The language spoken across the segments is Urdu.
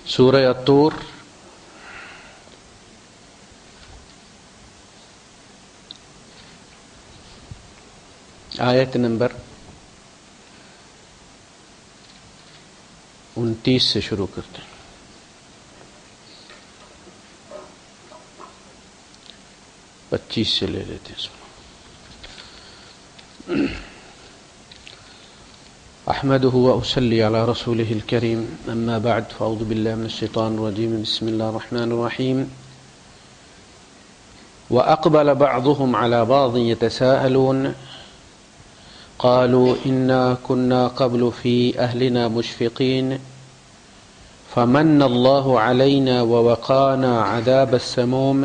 سورہ الطور آیت نمبر 29 سے شروع کرتے ہیں. پچیس سے لے لیتے ہیں. احمده واصلي على رسوله الكريم اما بعد فاعوذ بالله من الشيطان الرجيم بسم الله الرحمن الرحيم واقبل بعضهم على بعض يتساءلون قالوا انا كنا قبل في اهلنا مشفقين فمن الله علينا ووقانا عذاب السموم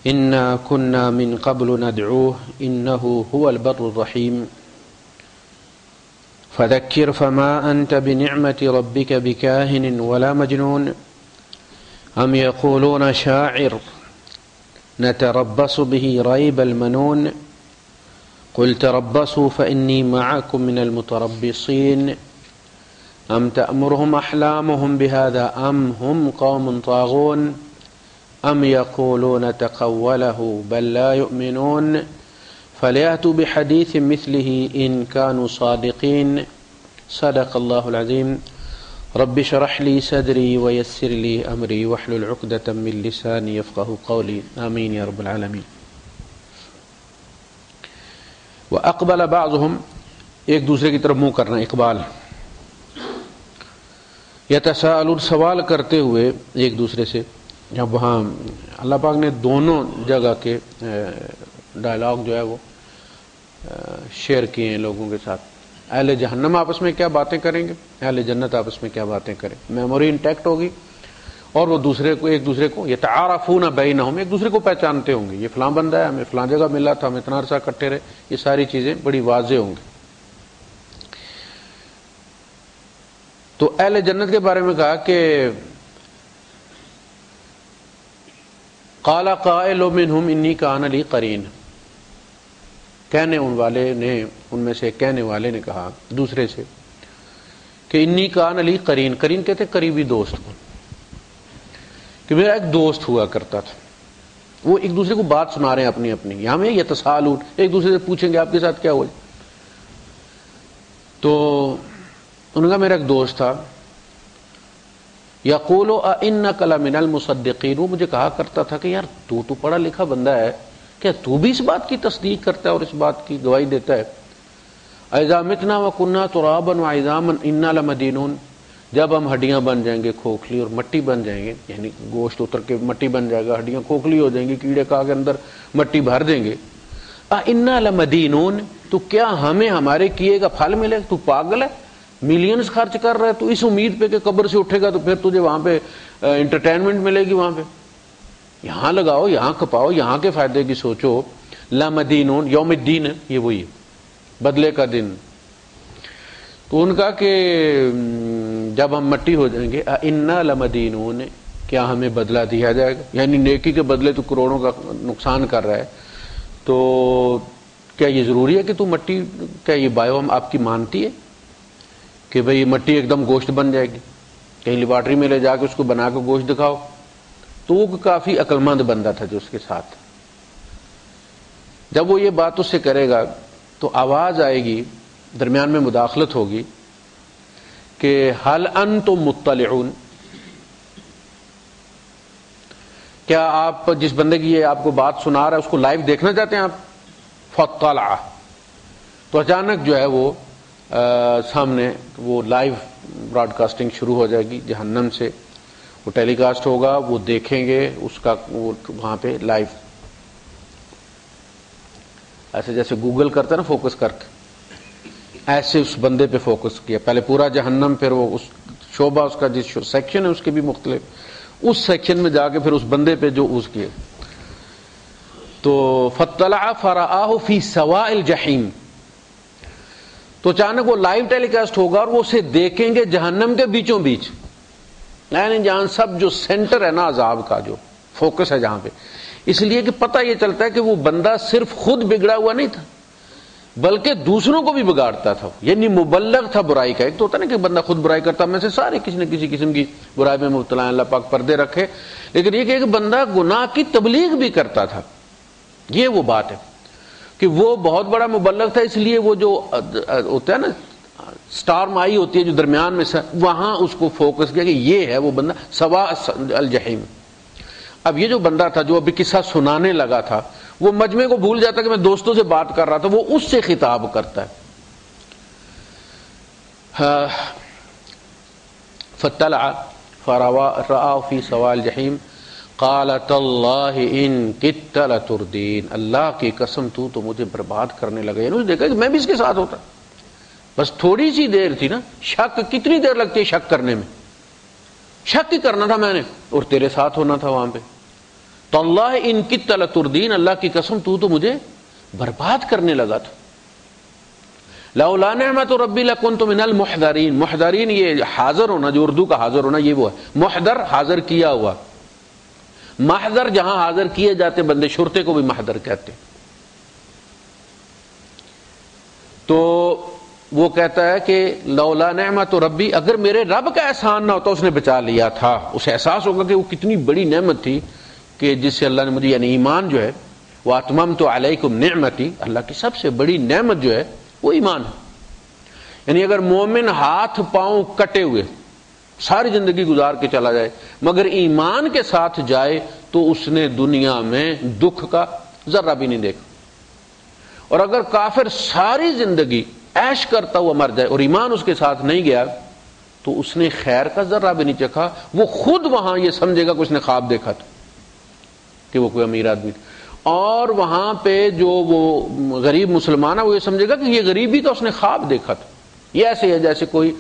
انا كنا من قبل ندعوه انه هو البر الرحيم فذكر فما أنت بنعمة ربك بكاهن ولا مجنون أم يقولون شاعر نتربص به ريب المنون قل تربصوا فإني معكم من المتربصين أم تأمرهم أحلامهم بهذا أم هم قوم طاغون أم يقولون تقوله بل لا يؤمنون فليأتوا بحديث مثله إن كانوا صادقين صدق الله العظيم رب اشرح لي صدري ويسر لي أمري واحلل عقدة من لساني يفقهوا قولي آمين يا رب العالمين. وأقبل بعضهم ایک دوسرے کی طرف منہ کرنا اقبال. يتساءلون سوال کرتے ہوئے ایک دوسرے سے. جب وہاں اللہ پاک نے دونوں جگہ کے ڈائلاگ جو ہے وہ شیئر کیے ہیں لوگوں کے ساتھ. اہل جہنم آپس میں کیا باتیں کریں گے, اہل جنت آپس میں کیا باتیں کریں. میموری انٹیکٹ ہوگی اور وہ ایک دوسرے کو یتعارفون بینہم, ایک دوسرے کو پہچانتے ہوں گے. یہ فلاں بندہ ہے, ہمیں فلاں جگہ ملا تھا, ہم اتنا عرصہ اکٹھے رہے. یہ ساری چیزیں بڑی واضح ہوں گی. تو اہل جنت کے بارے میں کہا کہ قال قائل منہم انی کان لی قرین, کہنے ان میں سے کہنے والے نے کہا دوسرے سے کہ انی کان علی قرین. قرین کہتے قریبی دوست کو, کہ میرا ایک دوست ہوا کرتا تھا. وہ ایک دوسرے کو بات سنا رہے ہیں اپنی اپنی. یہاں میں یتساءلون, ایک دوسرے سے پوچھیں گے آپ کے ساتھ کیا ہوا. تو انہوں نے کہا میرا ایک دوست تھا. یقول اانک لمن المصدقین, وہ مجھے کہا کرتا تھا کہ یار تو پڑھا لکھا بندہ ہے, کیا تو بھی اس بات کی تصدیق کرتا ہے اور اس بات کی گواہی دیتا ہے. اذا متنا وکنا ترابا وعظاما انا لمدینون, جب ہم ہڈیاں بن جائیں گے کھوکھلی اور مٹی بن جائیں گے, یعنی گوشت اتر کے مٹی بن جائے گا, ہڈیاں کھوکھلی ہو جائیں گی, کیڑے کا کے اندر مٹی بھر دیں گے. انا لمدینون, تو کیا ہمیں ہمارے کیے کا پھل ملے گا. تو پاگل ہے, ملینز خرچ کر رہا ہے تو اس امید پہ کہ قبر سے اٹھے گا تو پھر تجھے وہاں پہ انٹرٹینمنٹ ملے گی. وہاں پہ یہاں لگاؤ, یہاں کھپاؤ, یہاں کے فائدے کی سوچو. لمدینون, یوم الدین ہے یہ, وہی بدلے کا دن. تو ان کا کہ جب ہم مٹی ہو جائیں گے انا لمدینون, کیا ہمیں بدلہ دیا جائے گا. یعنی نیکی کے بدلے تو کروڑوں کا نقصان کر رہا ہے, تو کیا یہ ضروری ہے کہ تو مٹی, کیا یہ بایو ہم آپ کی مانتی ہے کہ بھئی مٹی ایک دم گوشت بن جائے گی. کہیں لیبارٹری میں لے جا کے اس کو بنا کے گوشت دکھاؤ. تو وہ کافی عقل مند بندہ تھا جو اس کے ساتھ. جب وہ یہ بات اس سے کرے گا تو آواز آئے گی, درمیان میں مداخلت ہوگی کہ حل انتم مطلعون, کیا آپ جس بندے کی یہ آپ کو بات سنا رہا ہے اس کو لائیو دیکھنا چاہتے ہیں آپ. فطلع, تو اچانک جو ہے وہ سامنے وہ لائیو براڈ کاسٹنگ شروع ہو جائے گی جہنم سے. وہ ٹیلی کاسٹ ہوگا, وہ دیکھیں گے اس کا, وہ وہاں پہ لائیو ایسے جیسے گوگل کرتا ہے نا فوکس کر کے, ایسے اس بندے پہ فوکس کیا. پہلے پورا جہنم, پھر وہ اس شعبہ اس کا جس سیکشن ہے اس کے بھی مختلف, اس سیکشن میں جا کے پھر اس بندے پہ جو اس کے. تو فطلع فرآہ فی سواء الجحیم, تو اچانک وہ لائیو ٹیلی کاسٹ ہوگا اور وہ اسے دیکھیں گے جہنم کے بیچوں بیچ، یعنی جہاں سب جو سینٹر ہے نا عذاب کا، جو فوکس ہے جہاں پہ. اس لیے کہ پتہ یہ چلتا ہے کہ وہ بندہ صرف خود بگڑا ہوا نہیں تھا بلکہ دوسروں کو بھی بگاڑتا تھا، یعنی مبلغ تھا برائی کا. ایک تو ہوتا نا کہ بندہ خود برائی کرتا، میں سے سارے کسی نہ کسی قسم کی برائی میں مبتلا ہیں، اللہ پاک پردے رکھے. لیکن یہ کہ ایک بندہ گناہ کی تبلیغ بھی کرتا تھا، یہ وہ بات ہے کہ وہ بہت بڑا مبلغ تھا. اس لیے وہ جو ہوتا ہے نا سٹار مائی ہوتی ہے جو درمیان میں وہاں اس کو فوکس کیا کہ یہ ہے وہ بندہ سوا الجحیم. اب یہ جو بندہ تھا جو ابھی قصہ سنانے لگا تھا وہ مجمع کو بھول جاتا کہ میں دوستوں سے بات کر رہا تھا، وہ اس سے خطاب کرتا ہے. فطلع فرأى في سواء الجحیم قال تاللہ ان کدت لتردین، اللہ کی قسم تو مجھے برباد کرنے لگا. یعنی دیکھا کہ میں بھی اس کے ساتھ ہوتا، بس تھوڑی سی دیر تھی نا. شک کتنی دیر لگتی ہے شک کرنے میں؟ شک ہی کرنا تھا میں نے اور تیرے ساتھ ہونا تھا وہاں پہ. تو اللہ ان کدت لتردین، اللہ کی قسم تو مجھے برباد کرنے لگا تھا. لولا نعمت ربی لکنت من المحضرین. محضرین یہ حاضر ہونا، جو اردو کا حاضر ہونا یہ وہ ہے. محضر حاضر کیا ہوا، محضر جہاں حاضر کیے جاتے بندے شرطے کو بھی محضر کہتے. تو وہ کہتا ہے کہ لولا نعمت ربی، اگر میرے رب کا احسان نہ ہوتا اس نے بچا لیا تھا. اسے احساس ہوگا کہ وہ کتنی بڑی نعمت تھی کہ جس سے اللہ نے مجھے، یعنی ایمان جو ہے، وَأَتْمَمْتُ عَلَيْكُمْ نِعْمَتِي، اللہ کی سب سے بڑی نعمت جو ہے وہ ایمان ہے. یعنی اگر مومن ہاتھ پاؤں کٹے ہوئے ساری زندگی گزار کے چلا جائے مگر ایمان کے ساتھ جائے تو اس نے دنیا میں دکھ کا ذرہ بھی نہیں دیکھا. اور اگر کافر ساری زندگی عیش کرتا ہوا مر جائے اور ایمان اس کے ساتھ نہیں گیا تو اس نے خیر کا ذرہ بھی نہیں چکھا. وہ خود وہاں یہ سمجھے گا کہ اس نے خواب دیکھا تھا کہ وہ کوئی امیر آدمی تھا، اور وہاں پہ جو وہ غریب مسلمان ہے وہ یہ سمجھے گا کہ یہ غریبی کا اس نے خواب دیکھا تھا. یہ ایسے ہے جیسے کوئی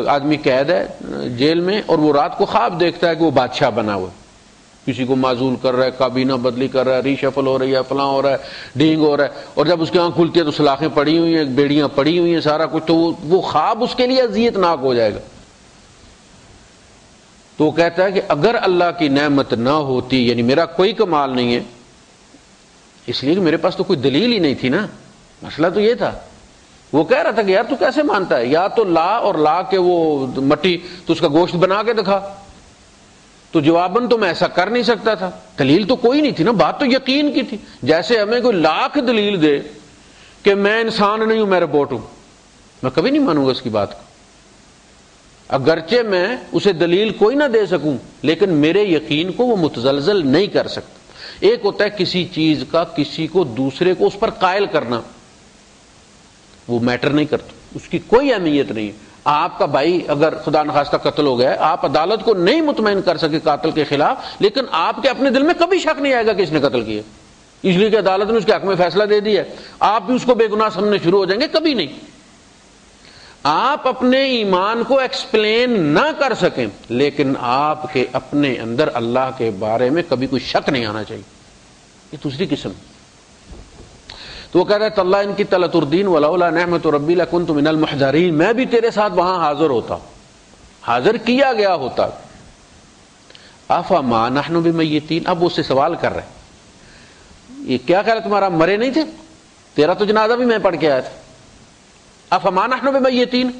آدمی قید ہے جیل میں اور وہ رات کو خواب دیکھتا ہے کہ وہ بادشاہ بنا ہوا ہے، کسی کو معزول کر رہا ہے، کابینہ بدلی کر رہا ہے، ری شفل ہو رہی ہے، فلاں ہو رہا ہے، ڈینگ ہو رہا ہے، اور جب اس کی آنکھ کھلتی ہے تو سلاخیں پڑی ہوئی ہیں، بیڑیاں پڑی ہوئی ہیں، سارا کچھ. تو وہ خواب اس کے لیے اذیت ناک ہو جائے گا. تو وہ کہتا ہے کہ اگر اللہ کی نعمت نہ ہوتی، یعنی میرا کوئی کمال نہیں ہے، اس لیے کہ میرے پاس تو کوئی دلیل ہی نہیں تھی نا. مسئلہ تو یہ تھا. وہ کہہ رہا تھا کہ یار تو کیسے مانتا ہے، یا تو لا اور لا کے وہ مٹی تو اس کا گوشت بنا کے دکھا. تو جواباً تو میں ایسا کر نہیں سکتا تھا، دلیل تو کوئی نہیں تھی نا، بات تو یقین کی تھی. جیسے ہمیں کوئی لاکھ دلیل دے کہ میں انسان نہیں ہوں، میں روبوٹ ہوں، میں کبھی نہیں مانوں گا اس کی بات کو. اگرچہ میں اسے دلیل کوئی نہ دے سکوں لیکن میرے یقین کو وہ متزلزل نہیں کر سکتا. ایک ہوتا ہے کسی چیز کا کسی کو دوسرے کو اس پر قائل کرنا، وہ میٹر نہیں کرتا، اس کی کوئی اہمیت نہیں ہے. آپ کا بھائی اگر خدا نخواستہ قتل ہو گیا، آپ عدالت کو نہیں مطمئن کر سکے قاتل کے خلاف، لیکن آپ کے اپنے دل میں کبھی شک نہیں آئے گا کہ اس نے قتل کیا، اس لیے کہ عدالت نے اس کے حق میں فیصلہ دے دیا ہے. آپ بھی اس کو بے گناہ سمجھنے شروع ہو جائیں گے؟ کبھی نہیں. آپ اپنے ایمان کو ایکسپلین نہ کر سکیں لیکن آپ کے اپنے اندر اللہ کے بارے میں کبھی کوئی شک نہیں آنا چاہیے. یہ دوسری قسم. تو وہ کہہ رہا ہے تاللہ ان کی لتردین ولولا نعمت ربی لکنت من المحضرین، میں بھی تیرے ساتھ وہاں حاضر ہوتا، حاضر کیا گیا ہوتا. افما نحن بمیتین، اب اس سے سوال کر رہے ہیں یہ کیا خیال ہے تمہارا، مرے نہیں تھے؟ تیرا تو جنازہ بھی میں پڑھ کے آیا تھا. افما نحن بمیتین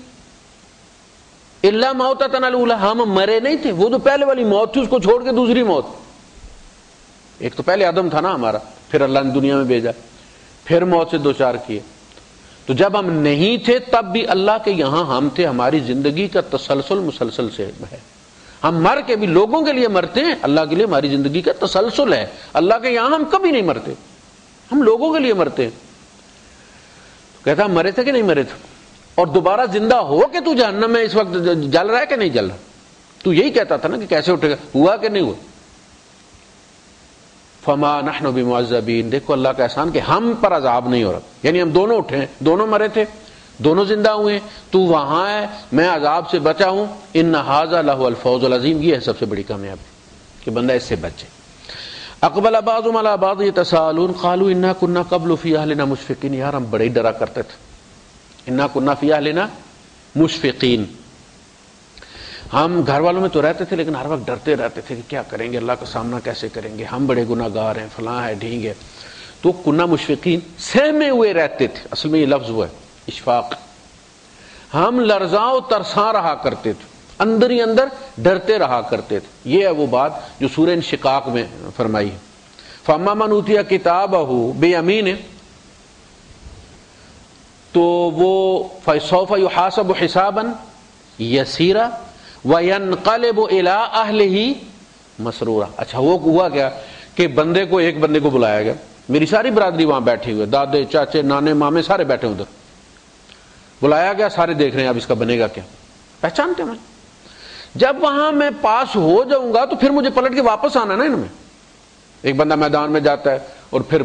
الا موتتنا الاولى، ہم مرے نہیں تھے، وہ تو پہلے والی موت تھی، اس کو چھوڑ کے دوسری موت. ایک تو پہلے آدم تھا نا ہمارا، پھر اللہ نے دنیا میں بھیجا، پھر موت سے دوچار کیے. تو جب ہم نہیں تھے تب بھی اللہ کے یہاں ہم تھے. ہماری زندگی کا تسلسل مسلسل سے ہے. ہم مر کے بھی لوگوں کے لیے مرتے ہیں، اللہ کے لیے ہماری زندگی کا تسلسل ہے. اللہ کے یہاں ہم کبھی نہیں مرتے، ہم لوگوں کے لیے مرتے ہیں. کہتا ہم مرے تھے کہ نہیں مرے تھے، اور دوبارہ زندہ ہو کے تو جہنم میں اس وقت جل رہا ہے کہ نہیں جل رہا؟ تو یہی کہتا تھا نا کہ کیسے اٹھے گا، ہوا کہ نہیں ہوا. فما نحن بمعذبین، دیکھو اللہ کا احسان کہ ہم پر عذاب نہیں ہو رہا. یعنی ہم دونوں اٹھے ہیں، دونوں مرے تھے، دونوں زندہ ہوئے، تو وہاں ہے، میں عذاب سے بچا ہوں. ان ھذا لہو الفوز العظیم، یہ ہے سب سے بڑی کامیابی کہ بندہ اس سے بچے. اقبل بعضهم على بعض يتساءلون قالوا انا كنا قبل في اهلنا مشفقين، یار ہم بڑے ڈرا کرتے تھے انا کنا فی اہلنا مشفقین، ہم گھر والوں میں تو رہتے تھے لیکن ہر وقت ڈرتے رہتے تھے کہ کیا کریں گے، اللہ کا سامنا کیسے کریں گے، ہم بڑے گناہ گار ہیں، فلاں ہے ڈھینگ ہے. تو کنا مشفقین، سہمے ہوئے رہتے تھے، اصل میں یہ لفظ ہوا ہے اشفاق. ہم لرزاں و ترساں رہا کرتے تھے، اندر ہی اندر ڈرتے رہا کرتے تھے. یہ ہے وہ بات جو سورہ انشقاق میں فرمائی ہے. فاما من اوتی کتابہ بیمینہ، تو وہ فسوف یحاسب حسابا یسیرا وینقلب الی اہلہ مسرورا. اچھا وہ ہوا کیا کہ بندے کو، ایک بندے کو بلایا گیا، میری ساری برادری وہاں بیٹھی ہوئے، دادے چاچے نانے مامے سارے بیٹھے ادھر، بلایا گیا، سارے دیکھ رہے ہیں اب اس کا بنے گا کیا، پہچانتے ہیں. جب وہاں میں پاس ہو جاؤں گا تو پھر مجھے پلٹ کے واپس آنا نا ان میں. ایک بندہ میدان میں جاتا ہے اور پھر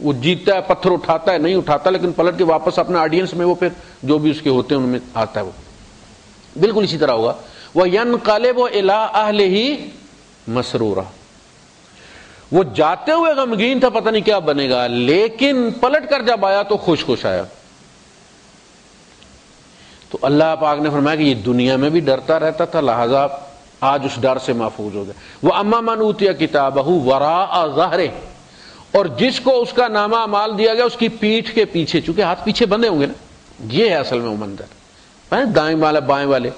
وہ جیتتا ہے، پتھر اٹھاتا ہے، نہیں اٹھاتا، لیکن پلٹ کے واپس اپنے آڈینس میں وہ پھر جو بھی اس کے ہوتے ہیں ان میں آتا ہے. وہ بالکل اسی طرح ہوگا. وَيَنْقَلِبُ إِلَىٰ أَهْلِهِ مَسْرُورًا، وہ جاتے ہوئے غمگین تھا پتہ نہیں کیا بنے گا، لیکن پلٹ کر جب آیا تو خوش خوش آیا. تو اللہ پاک نے فرمایا کہ یہ دنیا میں بھی ڈرتا رہتا تھا، لہذا آج اس ڈر سے محفوظ ہو گیا. وَأَمَّا مَنْ أُوتِيَ كِتَابَهُ وَرَاءَ ظَهْرِهِ، اور جس کو اس کا نامہ اعمال دیا گیا اس کی پیٹھ کے پیچھے، چونکہ ہاتھ پیچھے بندھے ہوں گے نا، یہ ہے اصل میں وہ منظر. دائیں والا بائیں والے،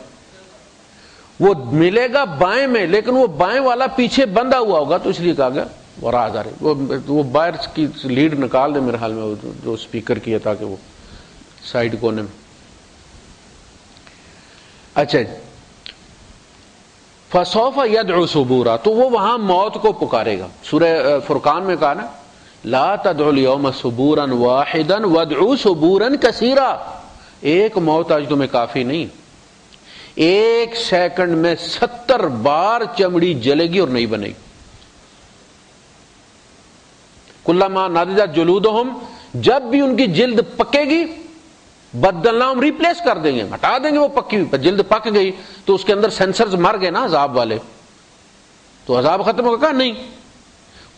وہ ملے گا بائیں میں لیکن وہ بائیں والا پیچھے بندھا ہوا ہوگا، تو اس لیے کہا گیا وراء ظَهْرِهِ. وہ باہر کی لیڈ نکال دے میرے حال میں، جو اسپیکر کی ہے، تاکہ وہ سائڈ کونے میں. اچھا فسوف یدعو ثبورا، تو وہ وہاں موت کو پکارے گا. سورہ فرقان میں کہا نا لا تدعوا اليوم ثبورا واحدا وادعوا ثبورا کثیرا. ایک موت آج تمہیں کافی نہیں، ایک سیکنڈ میں 70 بار چمڑی جلے گی اور نہیں بنے گی. کلما نضجت جلودہم، جب بھی ان کی جلد پکے گی، بدلناہم، ریپلیس کر دیں گے، ہٹا دیں گے وہ پکی ہوئی. جلد پک گئی تو اس کے اندر سینسرز مر گئے نا عذاب والے، تو عذاب ختم ہوگا؟ نہیں.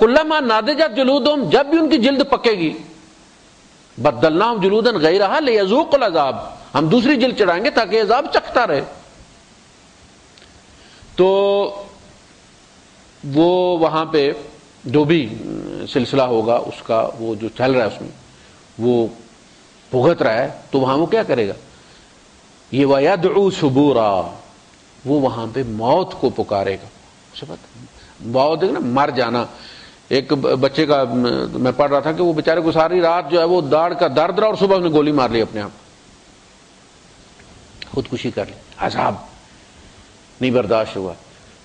کلما نضجت جلودہم، جب بھی ان کی جلد پکے گی، بدلناہم جلودا غیرہا لیذوقوا العذاب، ہم دوسری جلد چڑھائیں گے تاکہ عذاب چکھتا رہے. تو وہ وہاں پہ جو بھی سلسلہ ہوگا اس کا، وہ جو چل رہا ہے اس میں وہ بھگت رہا ہے، تو وہاں وہ کیا کرے گا؟ یہ وَيَدْعُو ثُبُورًا، وہ وہاں پہ موت کو پکارے گا. موت نا، مر جانا. ایک بچے کا میں پڑھ رہا تھا کہ وہ بیچارے کو ساری رات جو ہے وہ داڑھ کا درد رہا اور صبح نے گولی مار لی اپنے آپ، خودکشی کر لی، عذاب نہیں برداشت ہوا.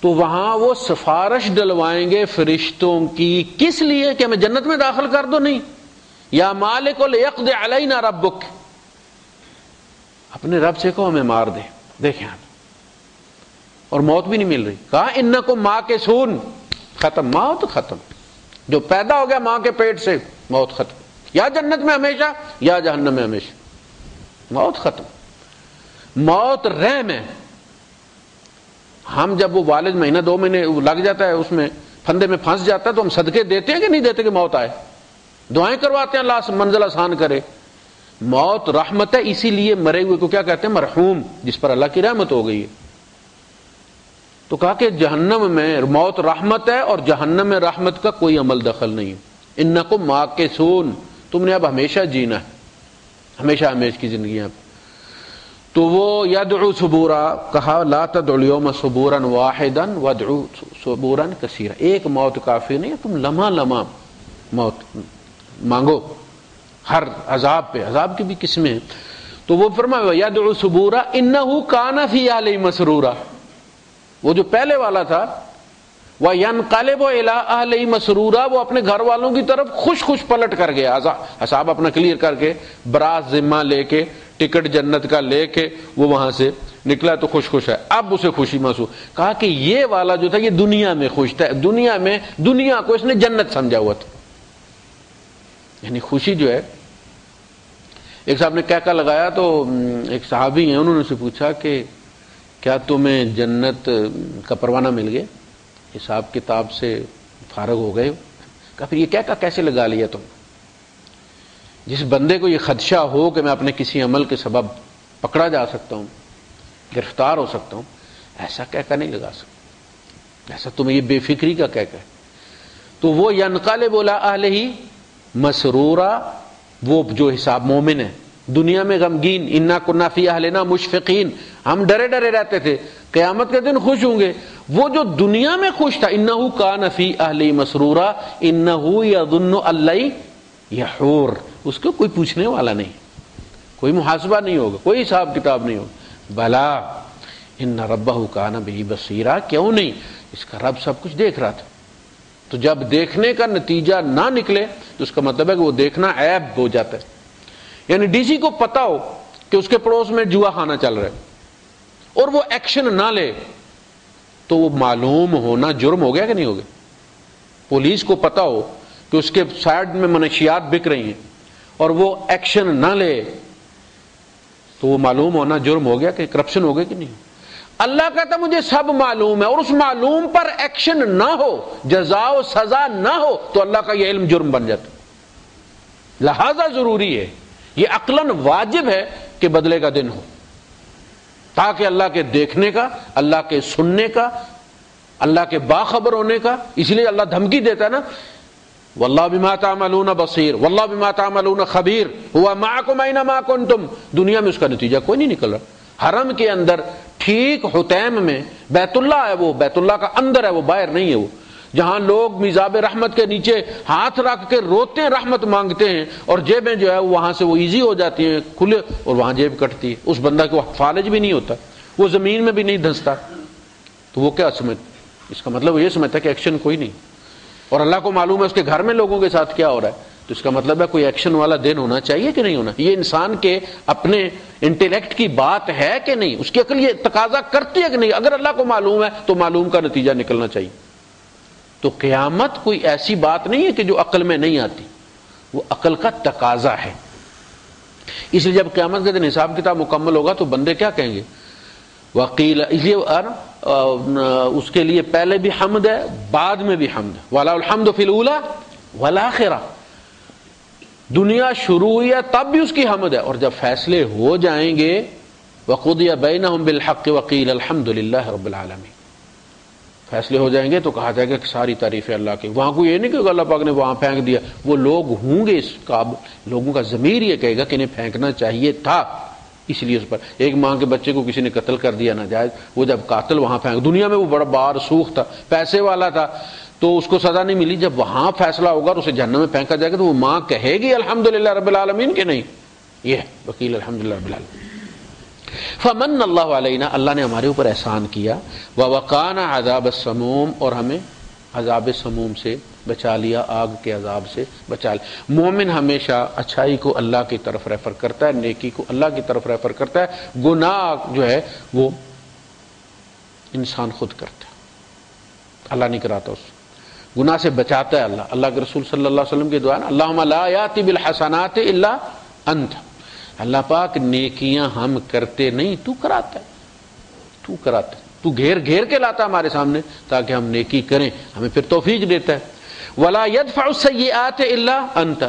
تو وہاں وہ سفارش ڈلوائیں گے فرشتوں کی، کس لیے؟ کہ ہمیں جنت میں داخل کر دو. نہیں، یا مالک لیقض علینا ربک، اپنے رب سے کہو ہمیں مار دے. دیکھیں آپ، اور موت بھی نہیں مل رہی. کہا انکم ماکثون، ختم، موت ختم. جو پیدا ہو گیا ماں کے پیٹ سے، موت ختم. یا جنت میں ہمیشہ یا جہنم میں ہمیشہ، موت ختم. موت رحم ہے. ہم جب وہ والد مہینہ 2 مہینے لگ جاتا ہے اس میں پھندے میں پھنس جاتا ہے تو ہم صدقے دیتے ہیں کہ نہیں دیتے کہ موت آئے؟ دعائیں کرواتے ہیں اللہ منزل آسان کرے. موت رحمت ہے، اسی لیے مرے ہوئے کو کیا کہتے ہیں؟ مرحوم، جس پر اللہ کی رحمت ہو گئی ہے. تو کہا کہ جہنم میں موت رحمت ہے اور جہنم میں رحمت کا کوئی عمل دخل نہیں ہے. انکم ماکثون، تم نے اب ہمیشہ جینا ہے، ہمیشہ ہمیشہ کی زندگی ہے. تو وہ یدعو ثبورا، کہا لا تدعوا اليوم ثبورا واحدا وادعوا ثبورا کثیرا. ایک موت کافی نہیں ہے، تم لمحہ لمحہ موت مانگو. ہر عذاب پہ، عذاب کی بھی قسمیں ہیں. تو وہ فرمایا یدعو ثبورا انہ کان فی اہلہ مسرورا، وہ جو پہلے والا تھا وینقلب الی اہلہ مسرورا، وہ اپنے گھر والوں کی طرف خوش خوش پلٹ کر گیا. حساب اپنا کلیئر کر کے، براز ذمہ لے کے، ٹکٹ جنت کا لے کے وہ وہاں سے نکلا تو خوش خوش ہے. اب اسے خوشی محسوس. کہا کہ یہ والا جو تھا یہ دنیا میں خوش تھا، دنیا کو اس نے جنت سمجھا ہوا تھا. یعنی خوشی جو ہے، ایک صاحب نے کہکا لگایا تو ایک صحابی ہیں، انہوں نے سے پوچھا کہ کیا تمہیں جنت کا پروانہ مل گیا، حساب کتاب سے فارغ ہو گئے ہو؟ کہا پھر یہ کہکا کیسے لگا لیا تم؟ جس بندے کو یہ خدشہ ہو کہ میں اپنے کسی عمل کے سبب پکڑا جا سکتا ہوں، گرفتار ہو سکتا ہوں، ایسا کہہ نہیں لگا سکتا، ایسا تمہیں یہ بے فکری کا کہہ تو وہ ینقلب الی اہلہ مسرورا، وہ جو حساب مومن ہے دنیا میں غمگین، انا کنا فی اہلنا مشفقین، ہم ڈرے ڈرے رہتے تھے، قیامت کے دن خوش ہوں گے، وہ جو دنیا میں خوش تھا، انہ کان فی اہلہ مسرورا انہ یظن ان لن یحور، اس کو کوئی پوچھنے والا نہیں، کوئی محاسبہ نہیں ہوگا، کوئی حساب کتاب نہیں ہوگا، بلا ان ربہ کان بہ بصیرا، کیوں نہیں، اس کا رب سب کچھ دیکھ رہا تھا۔ تو جب دیکھنے کا نتیجہ نہ نکلے تو اس کا مطلب ہے کہ وہ دیکھنا عیب ہو جاتا ہے، یعنی ڈی سی کو پتا ہو کہ اس کے پڑوس میں جوا خانہ چل رہا ہے اور وہ ایکشن نہ لے تو وہ معلوم ہونا جرم ہو گیا کہ نہیں ہو گیا؟ پولیس کو پتا ہو کہ اس کے سائڈ میں منشیات بک رہی ہیں اور وہ ایکشن نہ لے تو وہ معلوم ہونا جرم ہو گیا کہ کرپشن ہو گیا کہ نہیں؟ اللہ کہتا مجھے سب معلوم ہے، اور اس معلوم پر ایکشن نہ ہو، جزا و سزا نہ ہو تو اللہ کا یہ علم جرم بن جاتا، لہذا ضروری ہے، یہ عقلاً واجب ہے کہ بدلے کا دن ہو، تاکہ اللہ کے دیکھنے کا، اللہ کے سننے کا، اللہ کے باخبر ہونے کا، اس لیے اللہ دھمکی دیتا ہے نا، واللہ بما تعملون بصیر واللہ بما تعملون خبیر ہوا معکم اینما کنتم، دنیا میں اس کا نتیجہ کوئی نہیں نکل رہا، حرم کے اندر ٹھیک حتیم میں بیت اللہ ہے، وہ بیت اللہ کا اندر ہے، وہ باہر نہیں ہے، وہ جہاں لوگ میزاب رحمت کے نیچے ہاتھ رکھ کے روتے ہیں، رحمت مانگتے ہیں، اور جیبیں جو ہے وہاں سے وہ ایزی ہو جاتی ہیں کھلے، اور وہاں جیب کٹتی ہے، اس بندہ کو فالج بھی نہیں ہوتا، وہ زمین میں بھی نہیں دھنستا، تو وہ کیا سمجھ، اس کا مطلب وہ یہ سمجھتا ہے کہ ایکشن کوئی نہیں، اور اللہ کو معلوم ہے اس کے گھر میں لوگوں کے ساتھ کیا ہو رہا ہے، تو اس کا مطلب ہے کوئی ایکشن والا دن ہونا چاہیے کہ نہیں ہونا؟ یہ انسان کے اپنے انٹیلیکٹ کی بات ہے کہ نہیں؟ اس کی عقل یہ تقاضا کرتی ہے کہ نہیں؟ اگر اللہ کو معلوم ہے تو معلوم کا نتیجہ نکلنا چاہیے۔ تو قیامت کوئی ایسی بات نہیں ہے کہ جو عقل میں نہیں آتی، وہ عقل کا تقاضا ہے۔ اس لیے جب قیامت کے دن حساب کتاب مکمل ہوگا تو بندے کیا کہیں گے؟ وقیل، اس لیے اس کے لیے پہلے بھی حمد ہے، بعد میں بھی حمد ہے، وَلَا الْحَمْدُ فِي الْأُولَى وَالْآخِرَةِ، دنیا شروع ہوئی ہے تب بھی اس کی حمد ہے، اور جب فیصلے ہو جائیں گے وَقُضِيَ بَيْنَهُمْ بِالْحَقِّ وَقِيلَ الْحَمْدُ لِلَّهِ رَبِّ الْعَالَمِينَ، فیصلے ہو جائیں گے تو کہا جائے گا کہ ساری تعریف ہے اللہ کی۔ وہاں کوئی یہ نہیں کہ اللہ پاک نے وہاں پھینک دیا، وہ لوگ ہوں گے، اس لوگوں کا ضمیر یہ کہے گا کہ انہیں پھینکنا چاہیے تھا، اس لیے اس پر ایک ماں کے بچے کو کسی نے قتل کر دیا ناجائز، وہ جب قاتل وہاں پھینک، دنیا میں وہ بڑا بار سوخ تھا، پیسے والا تھا، تو اس کو سزا نہیں ملی، جب وہاں فیصلہ ہوگا اور اسے جہنم میں پھینکا جائے گا تو وہ ماں کہے گی الحمدللہ رب العالمین کہ نہیں؟ یہ وکیل الحمدللہ رب العالمین۔ فمن اللہ علینا، اللہ نے ہمارے اوپر احسان کیا، ووقانا عذاب السموم، اور ہمیں عذاب سموم سے بچا لیا، آگ کے عذاب سے بچا لیا۔ مومن ہمیشہ اچھائی کو اللہ کی طرف ریفر کرتا ہے، نیکی کو اللہ کی طرف ریفر کرتا ہے، گناہ جو ہے وہ انسان خود کرتا ہے، اللہ نہیں کراتا، اس گناہ سے بچاتا ہے اللہ۔ اللہ کے رسول صلی اللہ علیہ وسلم کی دعا ہے، اللہم لا یاتی بالحسنات الا انت، اللہ پاک نیکیاں ہم کرتے نہیں، تو کراتا ہے، تو کراتا ہے، تو گھیر گھیر کے لاتا ہمارے سامنے تاکہ ہم نیکی کریں، ہمیں پھر توفیق دیتا ہے۔ ولا يدفع السیئات الا انت،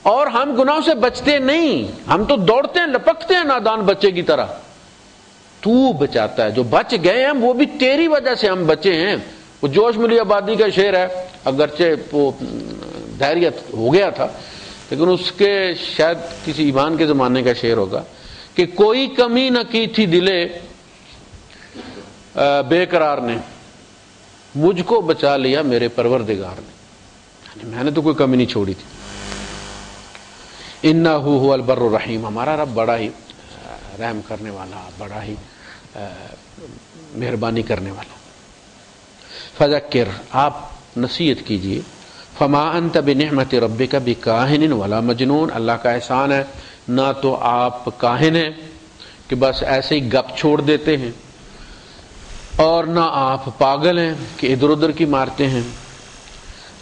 اور ہم گناہوں سے بچتے نہیں، ہم تو دوڑتے ہیں، لپکتے ہیں نادان بچے کی طرح، تو بچاتا ہے، جو بچ گئے ہیں وہ بھی تیری وجہ سے ہم بچے ہیں۔ وہ جوش ملی آبادی کا شعر ہے، اگرچہ وہ دھیریت ہو گیا تھا لیکن اس کے شاید کسی ایمان کے زمانے کا شعر ہوگا کہ کوئی کمی نہ کی تھی دلے بے قرار نے، مجھ کو بچا لیا میرے پروردگار نے، میں نے تو کوئی کمی نہیں چھوڑی تھی۔ انہ هو البر الرحیم، ہمارا رب بڑا ہی رحم کرنے والا، بڑا ہی مہربانی کرنے والا۔ فذکر، آپ نصیحت کیجئے، فما انت بنعمت ربک بکاہن ولا مجنون، اللہ کا احسان ہے نہ تو آپ کاہن ہیں کہ بس ایسے ہی گپ چھوڑ دیتے ہیں، اور نہ آپ پاگل ہیں کہ ادھر ادھر کی مارتے ہیں۔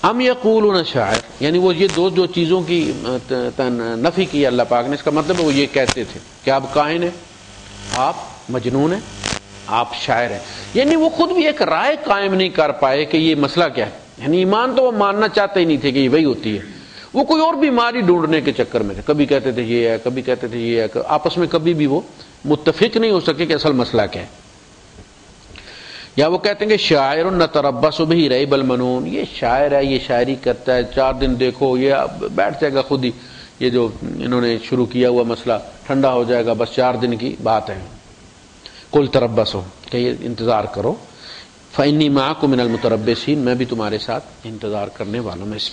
ام یقولون شاعر، یعنی وہ یہ دو چیزوں کی نفی کی اللہ پاک نے، اس کا مطلب وہ یہ کہتے تھے کہ آپ کاہن ہیں، آپ مجنون ہیں، آپ شاعر ہیں، یعنی وہ خود بھی ایک رائے قائم نہیں کر پائے کہ یہ مسئلہ کیا ہے، یعنی ایمان تو وہ ماننا چاہتے ہی نہیں تھے کہ یہ وہی ہوتی ہے، وہ کوئی اور بیماری ڈھونڈنے کے چکر میں تھے، کبھی کہتے تھے یہ ہے، کبھی کہتے تھے یہ ہے، آپس میں کبھی بھی وہ متفق نہیں ہو سکے کہ اصل مسئلہ کیا ہے۔ یا وہ کہتے ہیں کہ شاعر نتربص بہ ریب المنون، یہ شاعر ہے، یہ شاعری کرتا ہے، 4 دن دیکھو یہ بیٹھ جائے گا خود ہی، یہ جو انہوں نے شروع کیا ہوا مسئلہ ٹھنڈا ہو جائے گا، بس 4 دن کی بات ہے۔ قل تربصوا، کہ یہ انتظار کرو، فإنی معکم من المتربصین، میں بھی تمہارے ساتھ انتظار کرنے والوں میں سے۔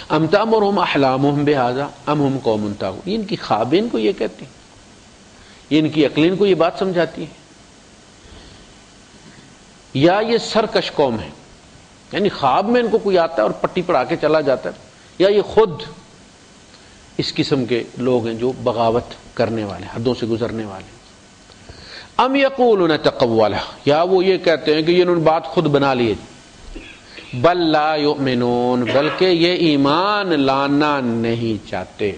ام تأمرهم احلامهم بهذا ام هم قوم طاغون، یہ ان کی خوابیں ان کو یہ کہتی ہیں، یہ ان کی عقلیں ان کو یہ بات سمجھاتی ہیں، یا یہ سرکش قوم ہے، یعنی خواب میں ان کو کوئی آتا ہے اور پٹی پڑھا کے چلا جاتا ہے، یا یہ خود اس قسم کے لوگ ہیں جو بغاوت کرنے والے، حدوں سے گزرنے والے۔ ام یقولون تقولہ، یا وہ یہ کہتے ہیں کہ یہ انہوں نے بات خود بنا لی ہے، بل لا یؤمنون، بلکہ یہ ایمان لانا نہیں چاہتے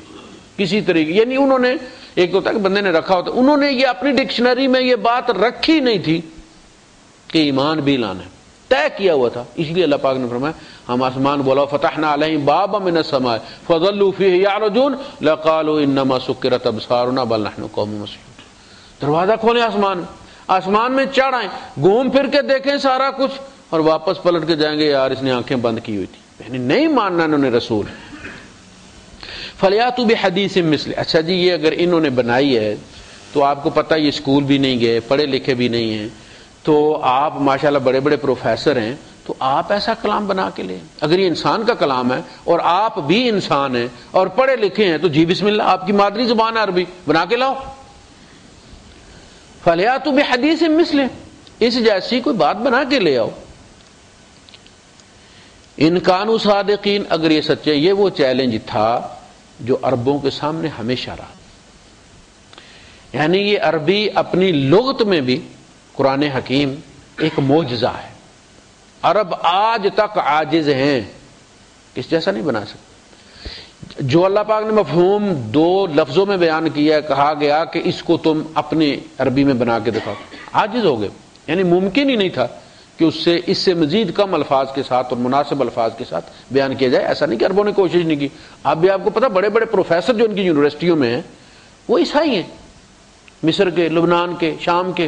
کسی طریقے، یعنی انہوں نے، ایک تو ہوتا ہے کہ بندے نے رکھا ہوتا، انہوں نے یہ اپنی ڈکشنری میں یہ بات رکھی نہیں تھی کہ ایمان بھی لانا ہے، طے کیا ہوا تھا، اس لیے اللہ پاک نے فرمایا ہم آسمان بولا فتحنا علیہم بابا من السماء فظلوا فیہ یعرجون لقالوا انما سکرت ابصارنا بل نحن قوم مسلمون، دروازہ کھولیں آسمان میں چڑھ آئیں، گھوم پھر کے دیکھیں سارا کچھ، اور واپس پلٹ کے جائیں گے یار اس نے آنکھیں بند کی ہوئی تھی، یعنی نہیں ماننا انہوں نے رسول۔ فلیاتوا بحدیث مثل، اچھا جی یہ اگر انہوں نے بنائی ہے تو آپ کو پتہ یہ اسکول بھی نہیں گئے، پڑھے لکھے بھی نہیں ہیں، تو آپ ماشاءاللہ بڑے بڑے پروفیسر ہیں، تو آپ ایسا کلام بنا کے لیں، اگر یہ انسان کا کلام ہے اور آپ بھی انسان ہیں اور پڑھے لکھے ہیں تو جی بسم اللہ، آپ کی مادری زبان ہے عربی، بنا کے لاؤ۔ فلیاتوا بحدیث مثل، اس جیسی کوئی بات بنا کے لے آؤ۔ ان کانوا صادقین، اگر یہ سچے، یہ وہ چیلنج تھا جو عربوں کے سامنے ہمیشہ رہا، یعنی یہ عربی اپنی لغت میں بھی قرآن حکیم ایک معجزہ ہے، عرب آج تک عاجز ہیں، اس جیسا نہیں بنا سکتے۔ جو اللہ پاک نے مفہوم 2 لفظوں میں بیان کیا ہے، کہا گیا کہ اس کو تم اپنی عربی میں بنا کے دکھاؤ، عاجز ہو گئے، یعنی ممکن ہی نہیں تھا کہ اس سے مزید کم الفاظ کے ساتھ اور مناسب الفاظ کے ساتھ بیان کیا جائے۔ ایسا نہیں کہ عربوں نے کوشش نہیں کی، اب بھی آپ کو پتہ بڑے بڑے پروفیسر جو ان کی یونیورسٹیوں میں ہیں وہ عیسائی ہیں، مصر کے، لبنان کے، شام کے،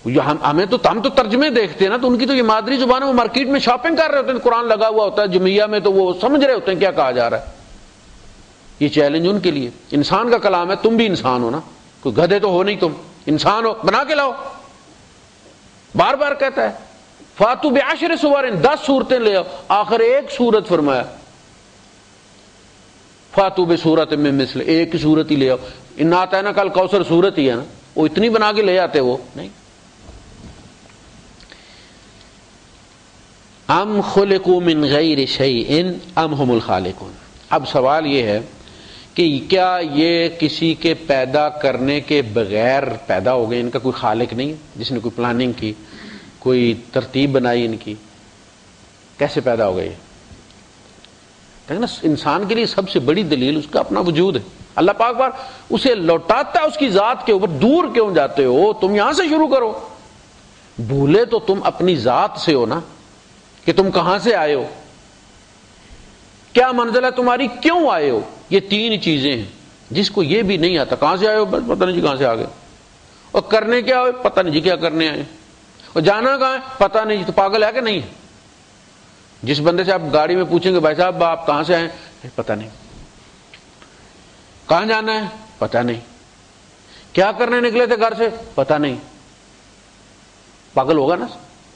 ہم تو ترجمے دیکھتے ہیں نا، تو ان کی تو یہ مادری زبان ہے، وہ مارکیٹ میں شاپنگ کر رہے ہوتے ہیں، قرآن لگا ہوا ہوتا ہے جمعیہ میں، تو وہ سمجھ رہے ہوتے ہیں کیا کہا جا رہا ہے۔ یہ چیلنج ان کے لیے، انسان کا کلام ہے، تم بھی انسان ہو نا، کوئی گدھے تو ہو نہیں، تم انسان ہو، بنا کے لاؤ۔ بار بار کہتا ہے فاتو بعشر سور، 10 صورتیں لے آؤ، آخر ایک صورت فرمایا فاتو بسورۃ من مثل، ایک صورت ہی لے آؤ، انا اعطیناک الکوثر صورت ہی ہے نا، وہ اتنی بنا کے لے آتے، وہ نہیں۔ ام خلقوا من غیر شیء ام هم الخالقون، اب سوال یہ ہے کہ کیا یہ کسی کے پیدا کرنے کے بغیر پیدا ہو گئے، ان کا کوئی خالق نہیں ہے جس نے کوئی پلاننگ کی، کوئی ترتیب بنائی ان کی، کیسے پیدا ہو گئے؟ نا انسان کے لیے سب سے بڑی دلیل اس کا اپنا وجود ہے، اللہ پاک بار اسے لوٹاتا ہے اس کی ذات کے اوپر، دور کیوں جاتے ہو، تم یہاں سے شروع کرو، بھولے تو تم اپنی ذات سے ہو نا، کہ تم کہاں سے آئے ہو، کیا منزل ہے تمہاری، کیوں آئے ہو، یہ 3 چیزیں ہیں۔ جس کو یہ بھی نہیں آتا، کہاں سے آئے ہو، بس پتہ نہیں جی کہاں سے آ گئے، اور کرنے کیا ہو، پتہ نہیں جی کیا کرنے آئے، اور جانا کہاں ہے، پتہ نہیں جی، تو پاگل ہے کہ نہیں؟ جس بندے سے آپ گاڑی میں پوچھیں گے بھائی صاحب آپ کہاں سے آئے، پتہ نہیں، کہاں جانا ہے، پتہ نہیں، کیا کرنے نکلے تھے گھر سے، پتہ نہیں، پاگل ہوگا نا،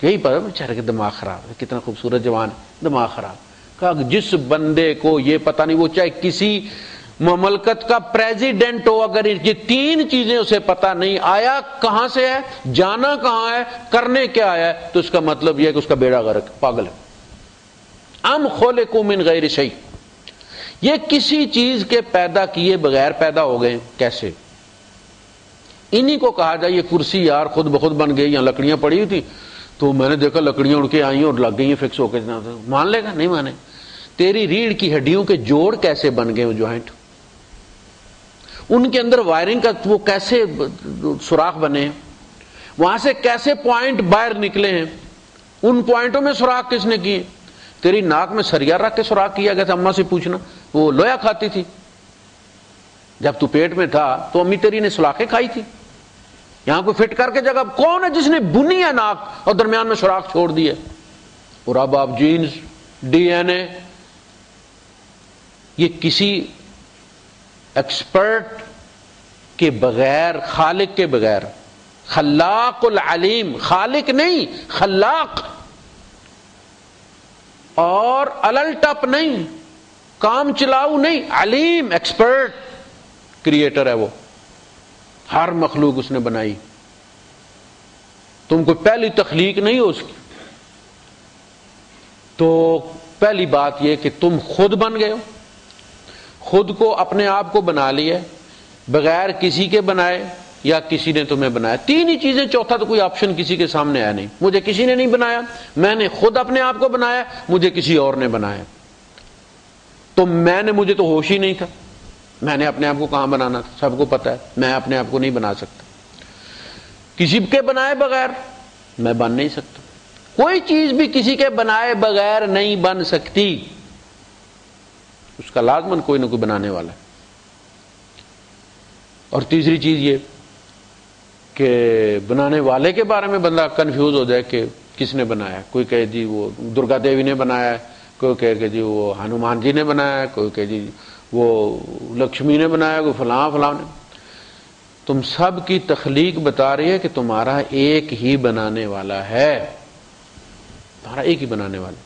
یہی پتہ بیچارے کے دماغ خراب ہے، کتنا خوبصورت جوان ہے، دماغ خراب۔ کہا جس بندے کو یہ پتہ نہیں، وہ چاہے کسی مملکت کا پریزیڈنٹ ہو، اگر یہ 3 چیزیں اسے پتہ نہیں، آیا کہاں سے ہے، جانا کہاں ہے، کرنے کیا آیا ہے، تو اس کا مطلب یہ ہے کہ اس کا بیڑا غرق، پاگل ہے۔ ام خلقوا من غیر شیء، یہ کسی چیز کے پیدا کیے بغیر پیدا ہو گئے، کیسے؟ انہی کو کہا جائے یہ کرسی یار خود بخود بن گئی، یہاں لکڑیاں پڑی ہوئی تھی تو میں نے دیکھا لکڑیاں اڑ کے آئی اور لگ گئی ہیں فکس ہو کے، مان لے گا؟ نہیں مانے۔ تیری ریڑھ کی ہڈیوں کے جوڑ کیسے بن گئے، وہ جوائنٹ، ان کے اندر وائرنگ کا وہ کیسے سوراخ بنے ہیں، وہاں سے کیسے پوائنٹ باہر نکلے ہیں، ان پوائنٹوں میں سوراخ کس نے کیے؟ تیری ناک میں سریا رکھ کے سوراخ کیا گیا تھا، اماں سے پوچھنا، وہ لویا کھاتی تھی جب تو پیٹ میں تھا تو امی تیری نے سلاخیں کھائی تھی، یہاں کوئی فٹ کر کے جگہ کون ہے جس نے بنی ہے ناک اور درمیان میں سوراخ چھوڑ دیے؟ اور اب آپ جینز، ڈی این اے، یہ کسی ایکسپرٹ کے بغیر، خالق کے بغیر، خلاق العلیم، خالق نہیں خلاق، اور الٹپ نہیں، کام چلاؤ نہیں، علیم، ایکسپرٹ، کریٹر ہے وہ، ہر مخلوق اس نے بنائی، تم کوئی پہلی تخلیق نہیں ہو اس کی۔ تو پہلی بات یہ کہ تم خود بن گئے ہو، خود کو اپنے آپ کو بنا لیا بغیر کسی کے بنائے یا کسی نے تمہیں بنایا، تین ہی چیزیں، چوتھا تو کوئی آپشن کسی کے سامنے آیا نہیں۔ مجھے کسی نے نہیں بنایا، میں نے خود اپنے آپ کو بنایا، مجھے کسی اور نے بنایا۔ تو مجھے تو ہوش ہی نہیں تھا، میں نے اپنے آپ کو کہاں بنانا تھا، سب کو پتا ہے میں اپنے آپ کو نہیں بنا سکتا، کسی کے بنائے بغیر میں بن نہیں سکتا، کوئی چیز بھی کسی کے بنائے بغیر نہیں بن سکتی، اس کا لازماً کوئی نہ کوئی بنانے والا ہے۔ اور تیسری چیز یہ کہ بنانے والے کے بارے میں بندہ کنفیوز ہو جائے کہ کس نے بنایا، کوئی کہے جی وہ درگا دیوی نے بنایا ہے، کوئی کہے کہ جی وہ ہنومان جی نے بنایا ہے، کوئی کہے جی وہ لکشمی نے بنایا، کوئی فلاں فلاں نے۔ تم سب کی تخلیق بتا رہی ہے کہ تمہارا ایک ہی بنانے والا ہے، تمہارا ایک ہی بنانے والا،